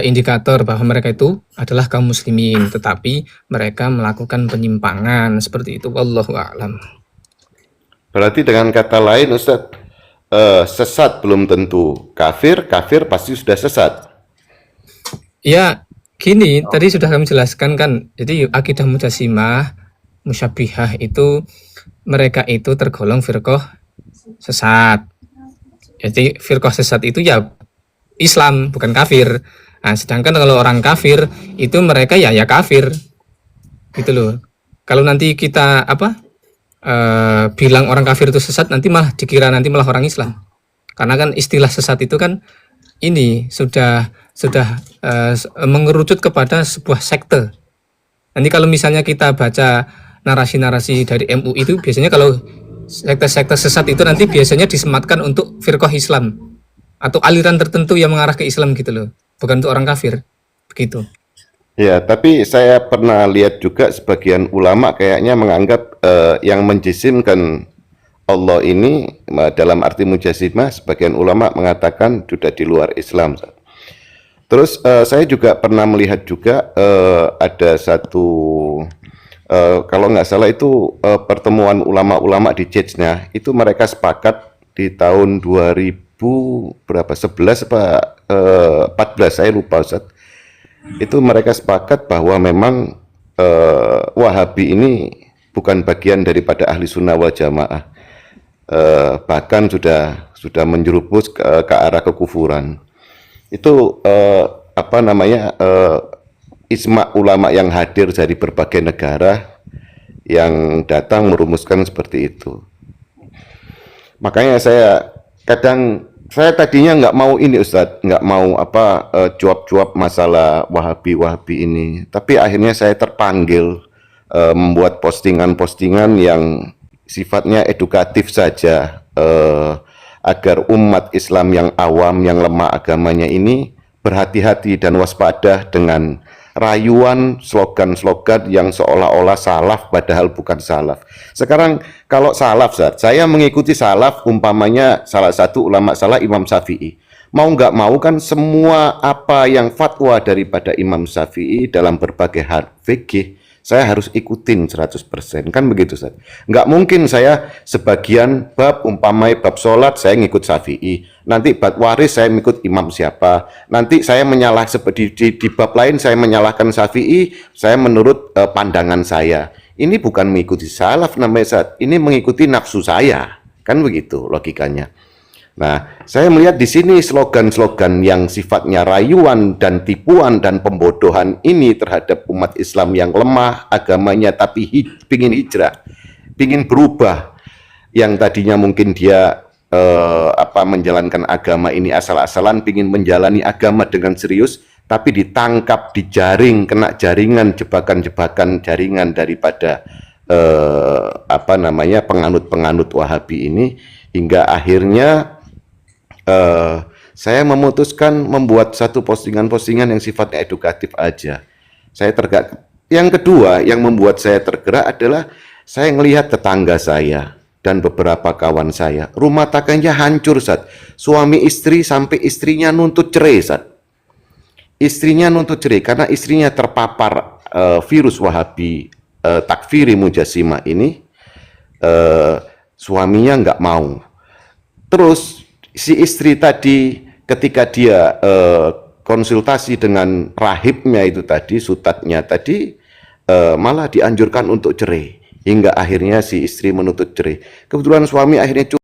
[SPEAKER 10] indikator bahwa mereka itu adalah kaum muslimin, tetapi mereka melakukan penyimpangan seperti itu. Wallahu a'lam.
[SPEAKER 16] Berarti dengan kata lain, Ustadz, sesat belum tentu kafir, kafir pasti sudah sesat.
[SPEAKER 10] Ya, gini, tadi sudah kami jelaskan kan. Jadi akidah mujassimah, musyabbihah itu mereka itu tergolong firqah sesat. Jadi firqah sesat itu ya Islam, bukan kafir. Nah, sedangkan kalau orang kafir itu mereka ya kafir. Gitu loh. Kalau nanti kita bilang orang kafir itu sesat, nanti malah dikira nanti malah orang Islam. Karena kan istilah sesat itu kan ini sudah mengerucut kepada sebuah sekte. Nanti kalau misalnya kita baca narasi-narasi dari MUI itu biasanya kalau sekte-sekte sesat itu nanti biasanya disematkan untuk firqah Islam atau aliran tertentu yang mengarah ke Islam gitu loh, bukan untuk orang kafir, begitu.
[SPEAKER 16] Ya, tapi saya pernah lihat juga sebagian ulama kayaknya menganggap yang menjisimkan Allah ini dalam arti mujassimah, sebagian ulama mengatakan sudah di luar Islam. Terus saya juga pernah melihat juga ada satu kalau nggak salah itu pertemuan ulama-ulama di Chechnya, itu mereka sepakat di tahun 2011 apa 14, saya lupa, Ustaz. Itu mereka sepakat bahwa memang Wahabi ini bukan bagian daripada ahli sunnah wal jamaah, bahkan sudah menjerumus ke arah kekufuran. Itu ijma ulama yang hadir dari berbagai negara yang datang merumuskan seperti itu. Makanya saya tadinya nggak mau ini, Ustadz, nggak mau cuap-cuap masalah Wahabi ini, tapi akhirnya saya terpanggil membuat postingan-postingan yang sifatnya edukatif saja, agar umat Islam yang awam, yang lemah agamanya ini berhati-hati dan waspada dengan rayuan slogan-slogan yang seolah-olah salaf padahal bukan salaf. Sekarang kalau salaf, saya mengikuti salaf, umpamanya salah satu ulama salaf Imam Syafi'i. Mau nggak mau kan semua apa yang fatwa daripada Imam Syafi'i dalam berbagai hal fikih saya harus ikutin 100%, kan begitu, Ustaz? Nggak mungkin saya sebagian bab, umpamai bab sholat saya ngikut Syafi'i, nanti bab waris saya ngikut imam siapa, nanti saya di bab lain saya menyalahkan Syafi'i, saya menurut pandangan saya. Ini bukan mengikuti salaf namanya, Ustaz. Ini mengikuti nafsu saya, kan begitu logikanya. Nah, saya melihat di sini slogan-slogan yang sifatnya rayuan dan tipuan dan pembodohan ini terhadap umat Islam yang lemah agamanya tapi pingin hijrah, pingin berubah, yang tadinya mungkin dia menjalankan agama ini asal-asalan, pingin menjalani agama dengan serius, tapi ditangkap, dijaring, kena jaringan, jebakan-jebakan jaringan daripada penganut-penganut Wahabi ini, hingga akhirnya saya memutuskan membuat satu postingan-postingan yang sifatnya edukatif aja. Yang kedua yang membuat saya tergerak adalah saya melihat tetangga saya dan beberapa kawan saya, rumah tangganya hancur, Zat. Suami istri sampai istrinya nuntut cerai, Zat. Istrinya nuntut cerai karena istrinya terpapar virus Wahabi takfiri Mujassimah ini. Suaminya nggak mau. Terus si istri tadi ketika dia konsultasi dengan rahibnya itu tadi, sutatnya tadi, malah dianjurkan untuk cerai, hingga akhirnya si istri menuntut cerai. Kebetulan suami akhirnya